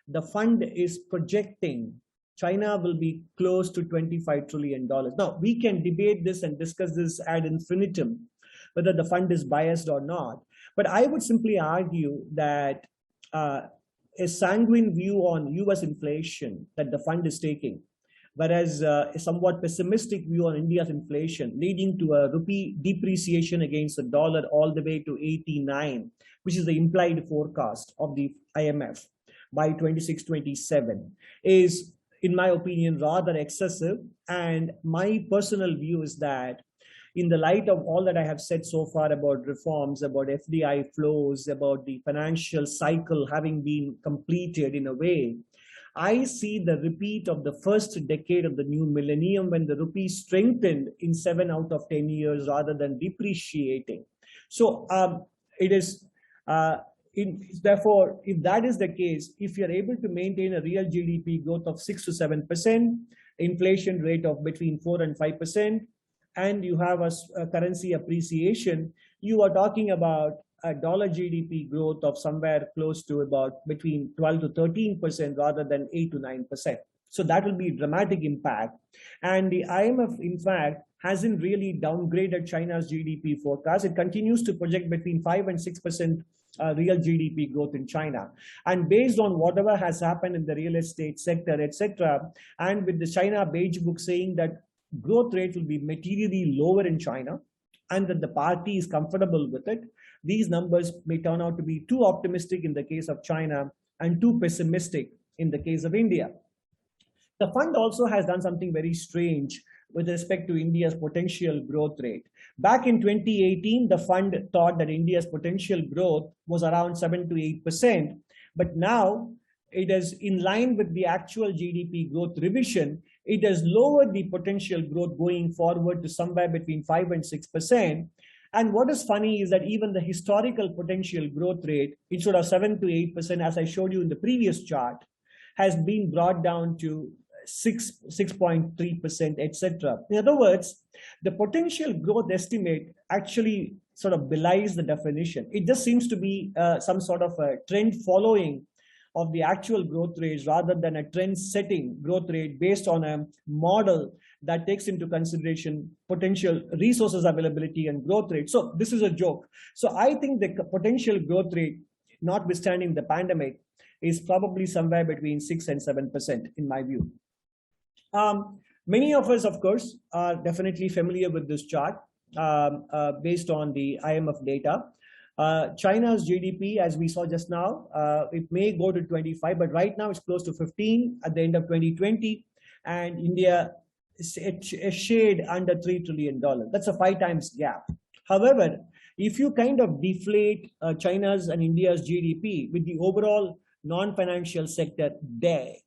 the fund is projecting China will be close to $25 trillion. Now, we can debate this and discuss this ad infinitum, whether the fund is biased or not. But I would simply argue that a sanguine view on US inflation that the fund is taking, whereas a somewhat pessimistic view on India's inflation, leading to a rupee depreciation against the dollar all the way to 89, which is the implied forecast of the IMF by 26-27, is, in my opinion, rather excessive. And my personal view is that in the light of all that I have said so far about reforms, about FDI flows, about the financial cycle having been completed in a way, I see the repeat of the first decade of the new millennium when the rupee strengthened in 7 out of 10 years rather than depreciating. So it is, therefore, if that is the case, if you're able to maintain a real GDP growth of 6 to 7%, inflation rate of between 4 and 5%, and you have a currency appreciation, you are talking about a dollar GDP growth of somewhere close to about between 12 to 13% rather than 8 to 9%. So that will be a dramatic impact. And the IMF, in fact, hasn't really downgraded China's GDP forecast. It continues to project between 5 and 6% real GDP growth in China. And based on whatever has happened in the real estate sector, etc., and with the China Beige Book saying that growth rate will be materially lower in China, and that the party is comfortable with it, these numbers may turn out to be too optimistic in the case of China and too pessimistic in the case of India. The fund also has done something very strange with respect to India's potential growth rate. Back in 2018, the fund thought that India's potential growth was around 7 to 8%, but now it is in line with the actual GDP growth revision. It has lowered the potential growth going forward to somewhere between 5 and 6%. And what is funny is that even the historical potential growth rate, instead of 7 to 8%, as I showed you in the previous chart, has been brought down to 6.3%, etc. In other words, the potential growth estimate actually sort of belies the definition. It just seems to be some sort of a trend following of the actual growth rates rather than a trend setting growth rate based on a model that takes into consideration potential resources availability and growth rate. So this is a joke. So I think the potential growth rate, notwithstanding the pandemic, is probably somewhere between 6 and 7% in my view. Many of us, of course, are definitely familiar with this chart based on the IMF data. China's GDP, as we saw just now, it may go to 25, but right now it's close to 15 at the end of 2020, and India is a shade under $3 trillion. That's a 5 times gap. However, if you kind of deflate China's and India's GDP with the overall non-financial sector debt,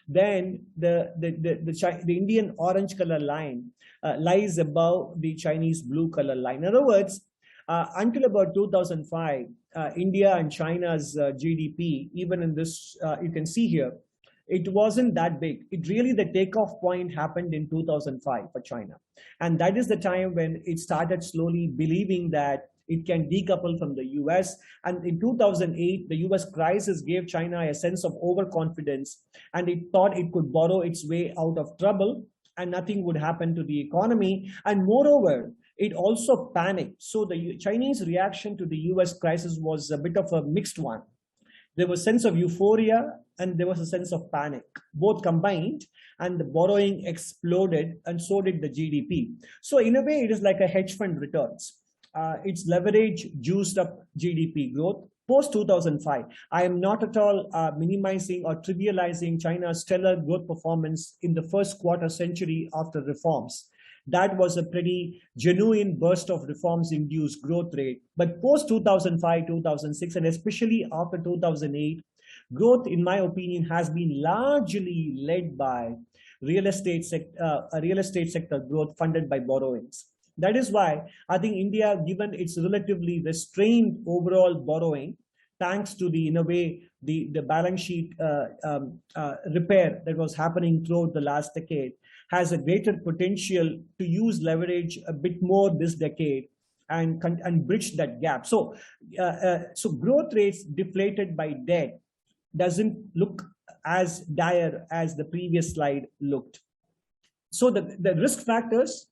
then the Indian orange color line lies above the Chinese blue color line. In other words, until about 2005, India and China's GDP, even in this, you can see here, it wasn't that big. It really, the takeoff point happened in 2005 for China. And that is the time when it started slowly believing that it can decouple from the US. And in 2008, the US crisis gave China a sense of overconfidence, and it thought it could borrow its way out of trouble and nothing would happen to the economy. And moreover, it also panicked. So the Chinese reaction to the US crisis was a bit of a mixed one. There was a sense of euphoria and there was a sense of panic, both combined, and the borrowing exploded, and so did the GDP. So in a way, it is like a hedge fund returns. Its leverage juiced up GDP growth post 2005. I am not at all minimizing or trivializing China's stellar growth performance in the first quarter century after reforms. That was a pretty genuine burst of reforms-induced growth rate. But post 2005, 2006, and especially after 2008, growth, in my opinion, has been largely led by real estate sector growth funded by borrowings. That is why I think India, given its relatively restrained overall borrowing, thanks to the, in a way, the balance sheet repair that was happening throughout the last decade, has a greater potential to use leverage a bit more this decade and bridge that gap. So, so growth rates deflated by debt doesn't look as dire as the previous slide looked. So the risk factors,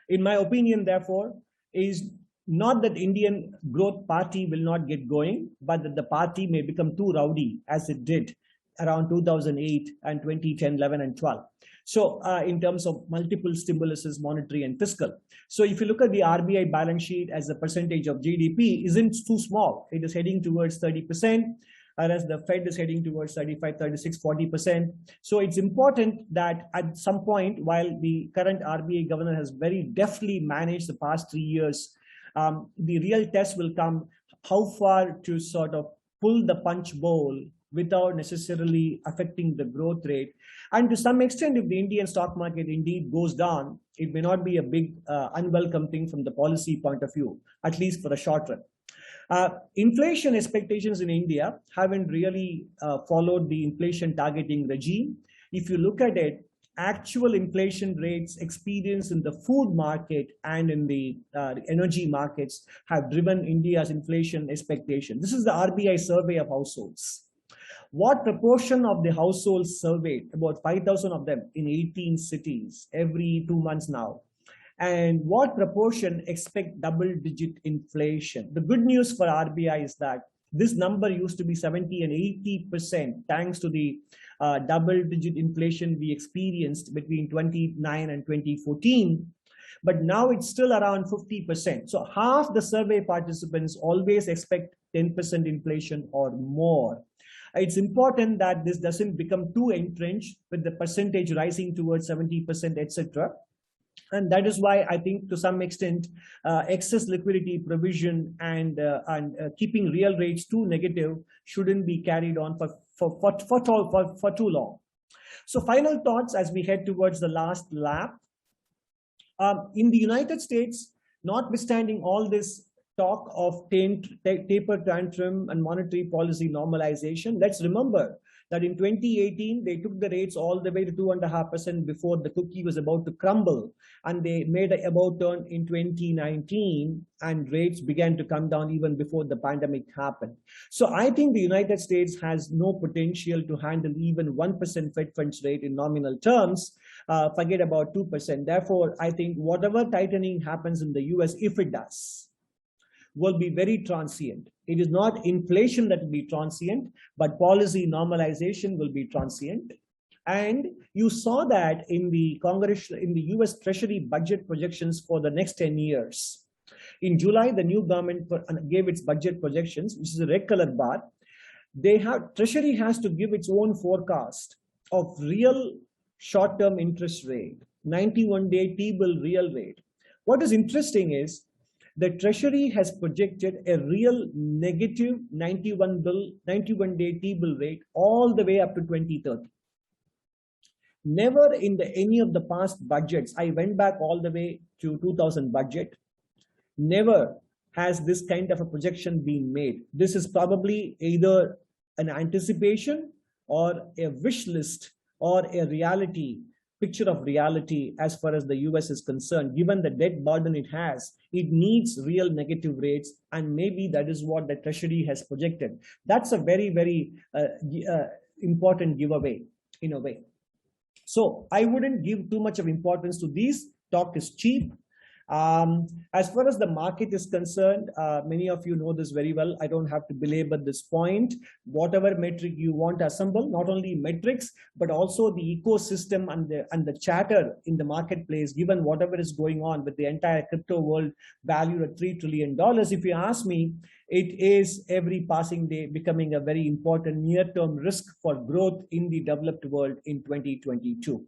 in my opinion, therefore, is not that Indian growth party will not get going, but that the party may become too rowdy as it did around 2008 and 2010, 11 and 12. So in terms of multiple stimuluses, monetary and fiscal. So if you look at the RBI balance sheet as a percentage of GDP, isn't too small. It is heading towards 30%, whereas the Fed is heading towards 35, 36, 40%. So it's important that at some point, while the current RBI governor has very deftly managed the past 3 years, the real test will come how far to sort of pull the punch bowl without necessarily affecting the growth rate. And to some extent, if the Indian stock market indeed goes down, it may not be a big unwelcome thing from the policy point of view, at least for the short run. Inflation expectations in India haven't really followed the inflation targeting regime. If you look at it, actual inflation rates experienced in the food market and in the energy markets have driven India's inflation expectation. This is the RBI survey of households. What proportion of the households surveyed, about 5,000 of them in 18 cities every 2 months now, and what proportion expect double-digit inflation? The good news for RBI is that this number used to be 70 and 80% thanks to the double-digit inflation we experienced between 2009 and 2014. But now it's still around 50%. So half the survey participants always expect 10% inflation or more. It's important that this doesn't become too entrenched with the percentage rising towards 70%, etc. And that is why I think to some extent, excess liquidity provision and keeping real rates too negative shouldn't be carried on for too long. So final thoughts as we head towards the last lap. In the United States, notwithstanding all this talk of taper tantrum and monetary policy normalization, let's remember that in 2018, they took the rates all the way to 2.5% before the cookie was about to crumble. And they made a about turn in 2019, and rates began to come down even before the pandemic happened. So I think the United States has no potential to handle even 1% Fed funds rate in nominal terms, forget about 2%. Therefore, I think whatever tightening happens in the US, if it does, will be very transient. It is not inflation that will be transient, but policy normalization will be transient. And you saw that in the US Treasury budget projections for the next 10 years. In July, the new government gave its budget projections, which is a red color bar. Treasury has to give its own forecast of real short-term interest rate, 91-day T-bill real rate. What is interesting is the Treasury has projected a real negative 91-day T-bill rate all the way up to 2030. Never in any of the past budgets, I went back all the way to 2000 budget, never has this kind of a projection been made. This is probably either an anticipation or a wish list or a picture of reality as far as the US is concerned. Given the debt burden it has, it needs real negative rates, and maybe that is what the Treasury has projected. That's a very, very important giveaway in a way. So I wouldn't give too much of importance to these. Talk is cheap. As far as the market is concerned, many of you know this very well. I don't have to belabor this point. Whatever metric you want to assemble, not only metrics, but also the ecosystem and the chatter in the marketplace, given whatever is going on with the entire crypto world valued at $3 trillion. If you ask me, it is every passing day becoming a very important near-term risk for growth in the developed world in 2022.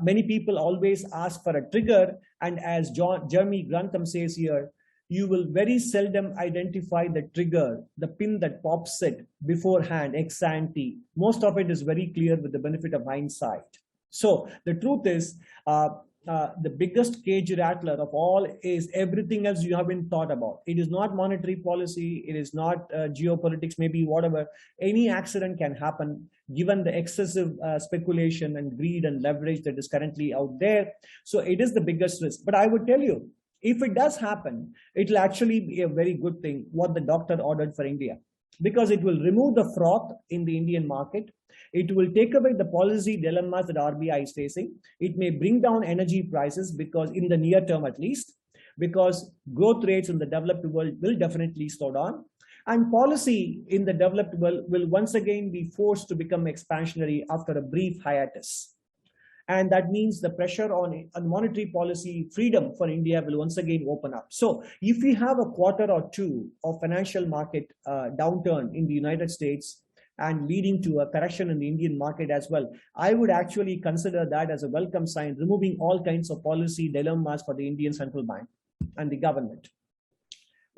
Many people always ask for a trigger, and as Jeremy Grantham says here, you will very seldom identify the trigger, the pin that pops it beforehand, ex ante. Most of it is very clear with the benefit of hindsight. So the truth is, the biggest cage rattler of all is everything else you haven't thought about. It is not monetary policy. It is not geopolitics, maybe whatever. Any accident can happen given the excessive speculation and greed and leverage that is currently out there. So it is the biggest risk. But I would tell you, if it does happen, it will actually be a very good thing what the doctor ordered for India, because it will remove the froth in the Indian market. It will take away the policy dilemmas that RBI is facing. It may bring down energy prices, because in the near term at least, because growth rates in the developed world will definitely slow down. And policy in the developed world will once again be forced to become expansionary after a brief hiatus. And that means the pressure on monetary policy freedom for India will once again open up. So if we have a quarter or two of financial market downturn in the United States, and leading to a correction in the Indian market as well, I would actually consider that as a welcome sign, removing all kinds of policy dilemmas for the Indian central bank and the government.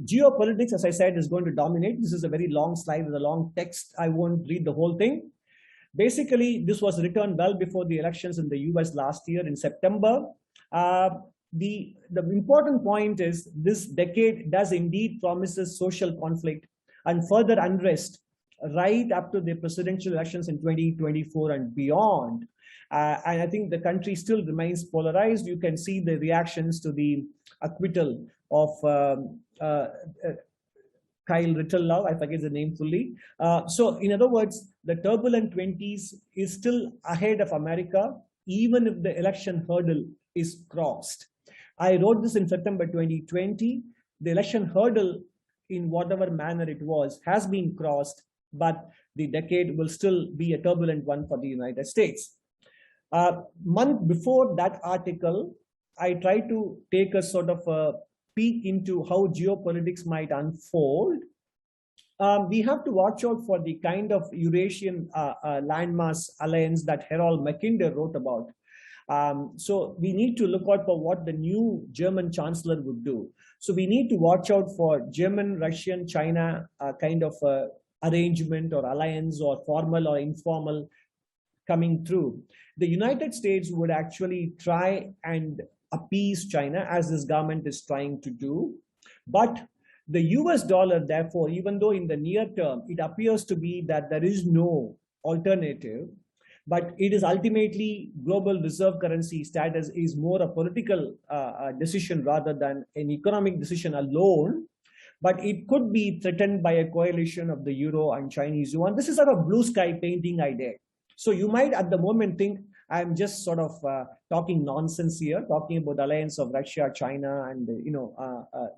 Geopolitics, as I said, is going to dominate. This is a very long slide with a long text. I won't read the whole thing. Basically, this was written well before the elections in the US last year in September. The important point is this decade does indeed promises social conflict and further unrest right up to the presidential elections in 2024 and beyond. And I think the country still remains polarized. You can see the reactions to the acquittal of Kyle Rittenhouse, I forget the name fully. So in other words, the turbulent 20s is still ahead of America, even if the election hurdle is crossed. I wrote this in September 2020. The election hurdle, in whatever manner it was, has been crossed, but the decade will still be a turbulent one for the United States. A month before that article, I tried to take a sort of a peek into how geopolitics might unfold. We have to watch out for the kind of Eurasian landmass alliance that Harold Mackinder wrote about. So we need to look out for what the new German chancellor would do. So we need to watch out for German, Russian, China kind of arrangement or alliance or formal or informal coming through. The United States would actually try and appease China, as this government is trying to do. But the US dollar, therefore, even though in the near term, it appears to be that there is no alternative, but it is ultimately global reserve currency status is more a political decision rather than an economic decision alone. But it could be threatened by a coalition of the euro and Chinese yuan. This is sort of blue sky painting I did. So you might at the moment think I'm just sort of talking nonsense here, talking about the alliance of Russia, China, and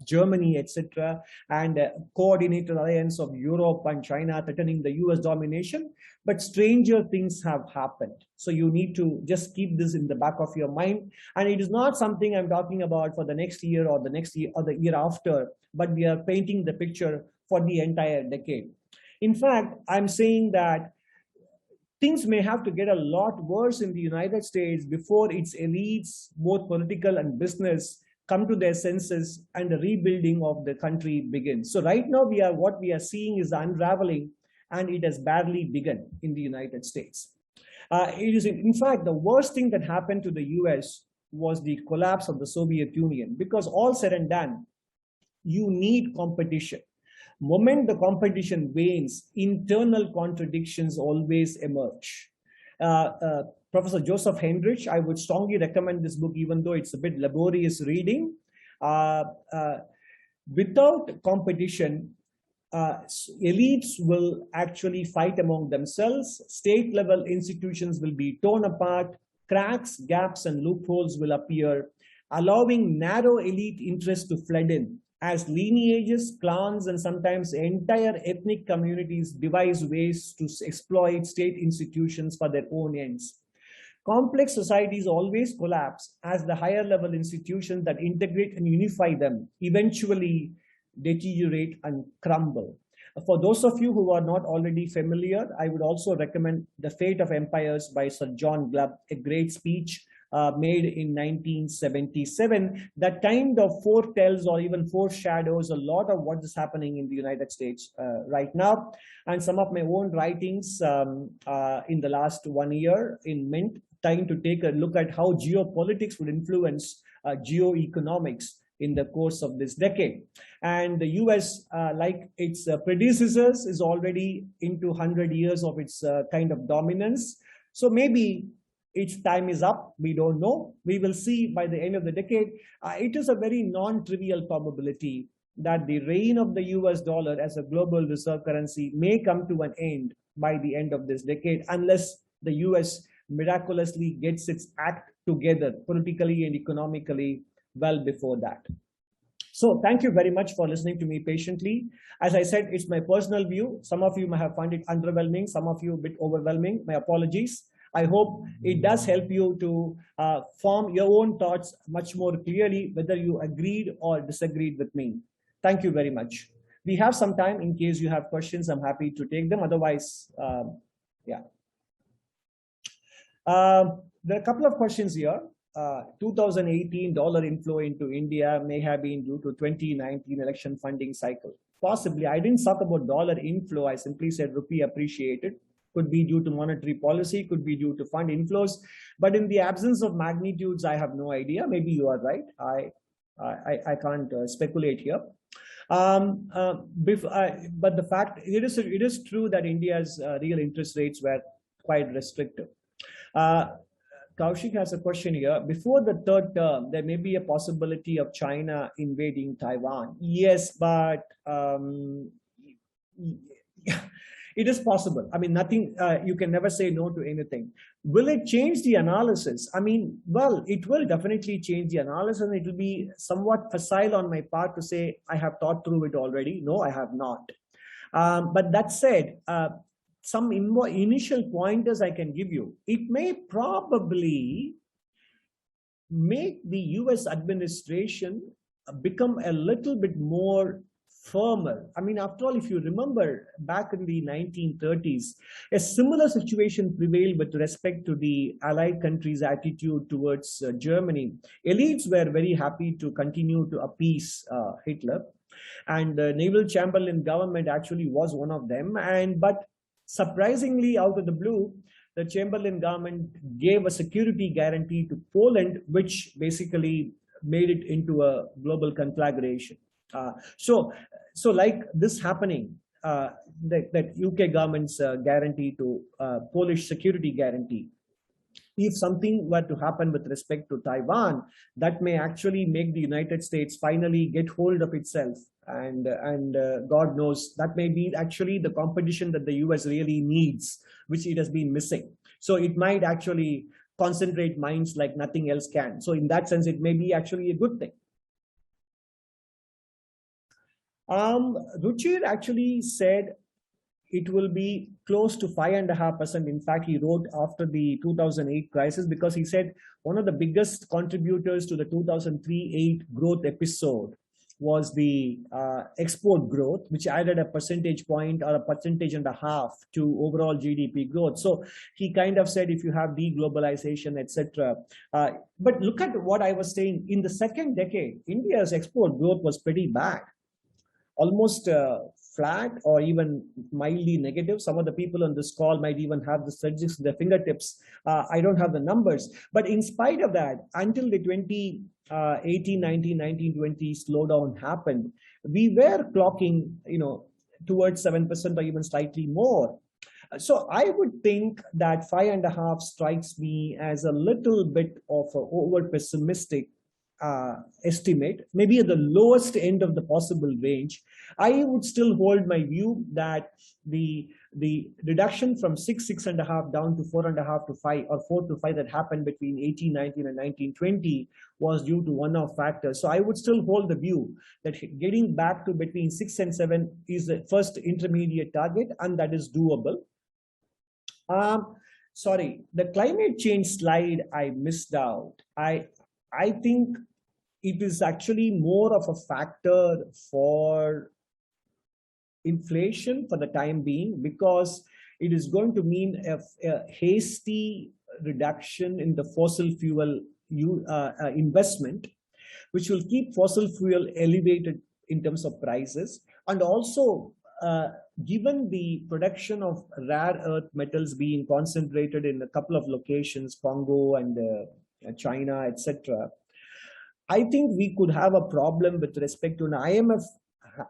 Germany, etc., and coordinated alliance of Europe and China threatening the US domination. But stranger things have happened. So you need to just keep this in the back of your mind. And it is not something I'm talking about for the next year or the next year or the year after, but we are painting the picture for the entire decade. In fact, I'm saying that things may have to get a lot worse in the United States before its elites, both political and business, come to their senses and the rebuilding of the country begins. So right now, what we are seeing is unraveling, and it has barely begun in the United States. It is, in fact, the worst thing that happened to the US was the collapse of the Soviet Union, because all said and done, you need competition. Moment the competition wanes, internal contradictions always emerge. Professor Joseph Henrich, I would strongly recommend this book, even though it's a bit laborious reading. Without competition, elites will actually fight among themselves. State level institutions will be torn apart. Cracks, gaps, and loopholes will appear, allowing narrow elite interests to flood in, as lineages, clans, and sometimes entire ethnic communities devise ways to exploit state institutions for their own ends. Complex societies always collapse as the higher level institutions that integrate and unify them eventually deteriorate and crumble. For those of you who are not already familiar, I would also recommend The Fate of Empires by Sir John Glubb, a great speech made in 1977 that kind of foretells or even foreshadows a lot of what is happening in the United States right now. And some of my own writings in the last 1 year in Mint, trying to take a look at how geopolitics would influence geoeconomics in the course of this decade. And the US, like its predecessors, is already into 100 years of its kind of dominance. So maybe its time is up. We don't know. We will see by the end of the decade. It is a very non-trivial probability that the reign of the US dollar as a global reserve currency may come to an end by the end of this decade, unless the US miraculously gets its act together politically and economically well before that. So thank you very much for listening to me patiently. As I said, it's my personal view. Some of you may have found it underwhelming, some of you a bit overwhelming. My apologies. I hope it does help you to form your own thoughts much more clearly, whether you agreed or disagreed with me. Thank you very much. We have some time in case you have questions. I'm happy to take them. Otherwise, yeah. There are a couple of questions here. 2018 dollar inflow into India may have been due to 2019 election funding cycle. Possibly, I didn't talk about dollar inflow. I simply said rupee appreciated. Could be due to monetary policy, could be due to fund inflows. But in the absence of magnitudes, I have no idea. Maybe you are right. I can't speculate here. But the fact it is true that India's real interest rates were quite restrictive. Kaushik has a question here. Before the third term, there may be a possibility of China invading Taiwan. Yes, but it is possible. I mean, nothing, you can never say no to anything. Will it change the analysis? I mean, well, it will definitely change the analysis, and it will be somewhat facile on my part to say, I have thought through it already. No, I have not. But that said, some initial pointers I can give you. It may probably make the US administration become a little bit more firmer. I mean, after all, if you remember back in the 1930s, a similar situation prevailed with respect to the Allied countries' attitude towards Germany. Elites were very happy to continue to appease Hitler, and the Naval Chamberlain government actually was one of them. But surprisingly, out of the blue, the Chamberlain government gave a security guarantee to Poland, which basically made it into a global conflagration. So like this happening, that UK government's guarantee to Polish security guarantee, if something were to happen with respect to Taiwan, that may actually make the United States finally get hold of itself. And God knows, that may be actually the competition that the US really needs, which it has been missing. So it might actually concentrate minds like nothing else can. So in that sense, it may be actually a good thing. Ruchir actually said it will be close to 5.5%. In fact, he wrote after the 2008 crisis, because he said one of the biggest contributors to the 2003-8 growth episode was the export growth, which added a percentage point or 1.5% to overall GDP growth. So he kind of said, if you have deglobalization, etc. But look at what I was saying. In the second decade, India's export growth was pretty bad. Almost flat or even mildly negative. Some of the people on this call might even have the statistics in their fingertips. I don't have the numbers. But in spite of that, until the 2018, 19, 19, 20 slowdown happened, we were clocking, towards 7% or even slightly more. So I would think that 5.5 strikes me as a little bit of an over pessimistic estimate, maybe at the lowest end of the possible range. I would still hold my view that the reduction from 6.5 down to 4.5 to 5, or 4 to 5 that happened between 1819 and 1920 was due to one-off factors. So I would still hold the view that getting back to between 6 and 7 is the first intermediate target, and that is doable. Sorry, the climate change slide I missed out. I think it is actually more of a factor for inflation for the time being, because it is going to mean a hasty reduction in the fossil fuel investment, which will keep fossil fuel elevated in terms of prices. And also, given the production of rare earth metals being concentrated in a couple of locations, Congo and China, etc., I think we could have a problem with respect to an IMF.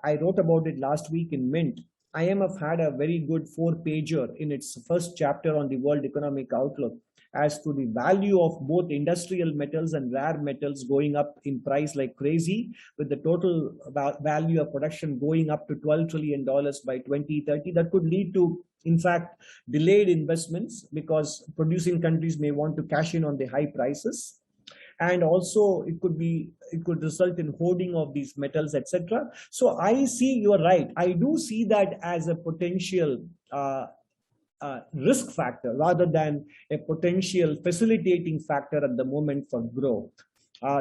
I wrote about it last week in Mint. IMF had a very good 4-pager in its first chapter on the World Economic Outlook as to the value of both industrial metals and rare metals going up in price like crazy, with the total value of production going up to $12 trillion by 2030. That could lead to, in fact, delayed investments, because producing countries may want to cash in on the high prices. And also it could result in hoarding of these metals, etc. So I see, you're right. I do see that as a potential risk factor rather than a potential facilitating factor at the moment for growth.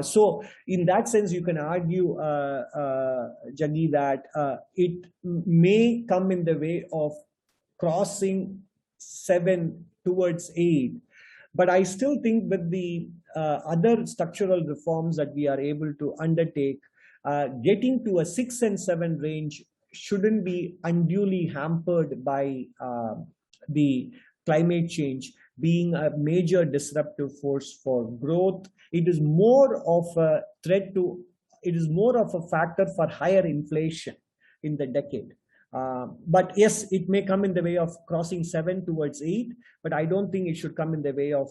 So in that sense, you can argue, Jaggi, that it may come in the way of crossing 7 towards 8. But I still think with the other structural reforms that we are able to undertake, getting to a 6 and 7 range shouldn't be unduly hampered by the climate change being a major disruptive force for growth. It is more of a threat to, it is more of a factor for higher inflation in the decade. But yes, it may come in the way of crossing 7 towards 8, but I don't think it should come in the way of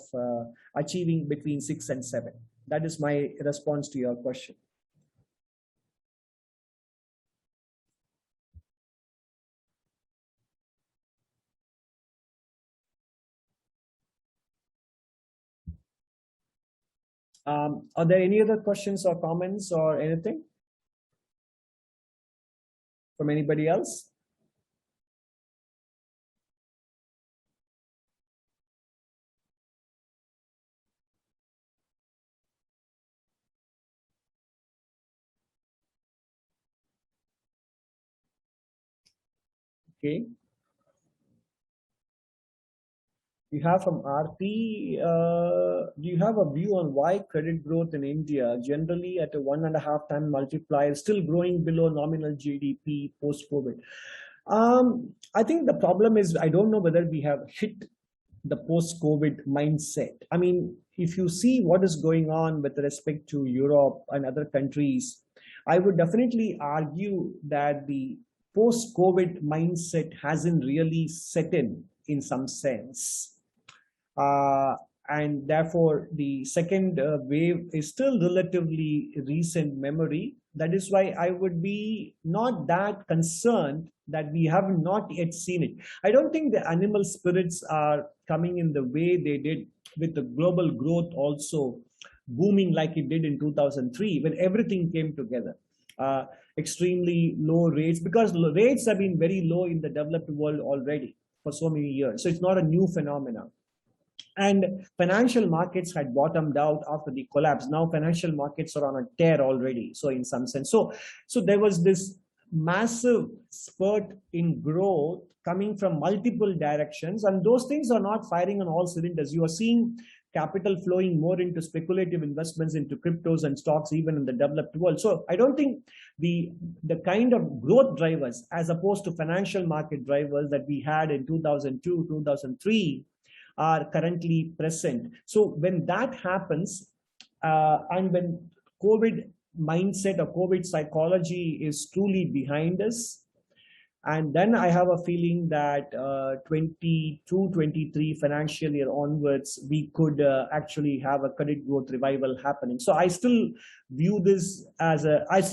achieving between 6 and 7. That is my response to your question. Are there any other questions or comments or anything from anybody else? Okay. You have from RT, do you have a view on why credit growth in India, generally at a 1.5 time multiplier, still growing below nominal GDP post-COVID? I think the problem is, I don't know whether we have hit the post-COVID mindset. I mean, if you see what is going on with respect to Europe and other countries, I would definitely argue that the post-COVID mindset hasn't really set in some sense. And therefore, the second wave is still relatively recent memory. That is why I would be not that concerned that we have not yet seen it. I don't think the animal spirits are coming in the way they did with the global growth also booming like it did in 2003 when everything came together. Extremely low rates, because rates have been very low in the developed world already for so many years. So it's not a new phenomenon. And financial markets had bottomed out after the collapse. Now financial markets are on a tear already. So in some sense, so there was this massive spurt in growth coming from multiple directions, and those things are not firing on all cylinders. You are seeing capital flowing more into speculative investments into cryptos and stocks, even in the developed world. So I don't think the kind of growth drivers as opposed to financial market drivers that we had in 2002, 2003 are currently present. So when that happens, and when COVID mindset or COVID psychology is truly behind us, and then I have a feeling that 22, 23 financial year onwards, we could actually have a credit growth revival happening. So I still view this as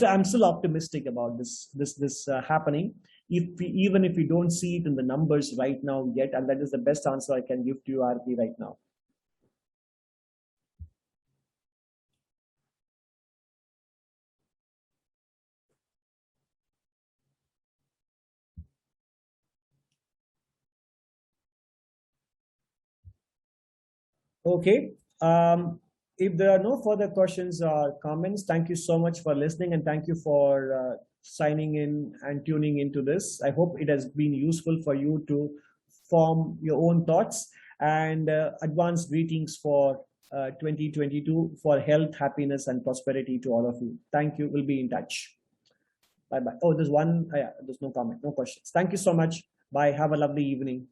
I'm still optimistic about this happening. Even if we don't see it in the numbers right now yet, and that is the best answer I can give to you, RP, right now. Okay. If there are no further questions or comments, thank you so much for listening, and thank you for signing in and tuning into this. I hope it has been useful for you to form your own thoughts, and advanced greetings for 2022 for health, happiness, and prosperity to all of you. Thank you. We'll be in touch. Bye-bye. Oh, there's one. Yeah, there's no comment, no questions. Thank you so much. Bye. Have a lovely evening.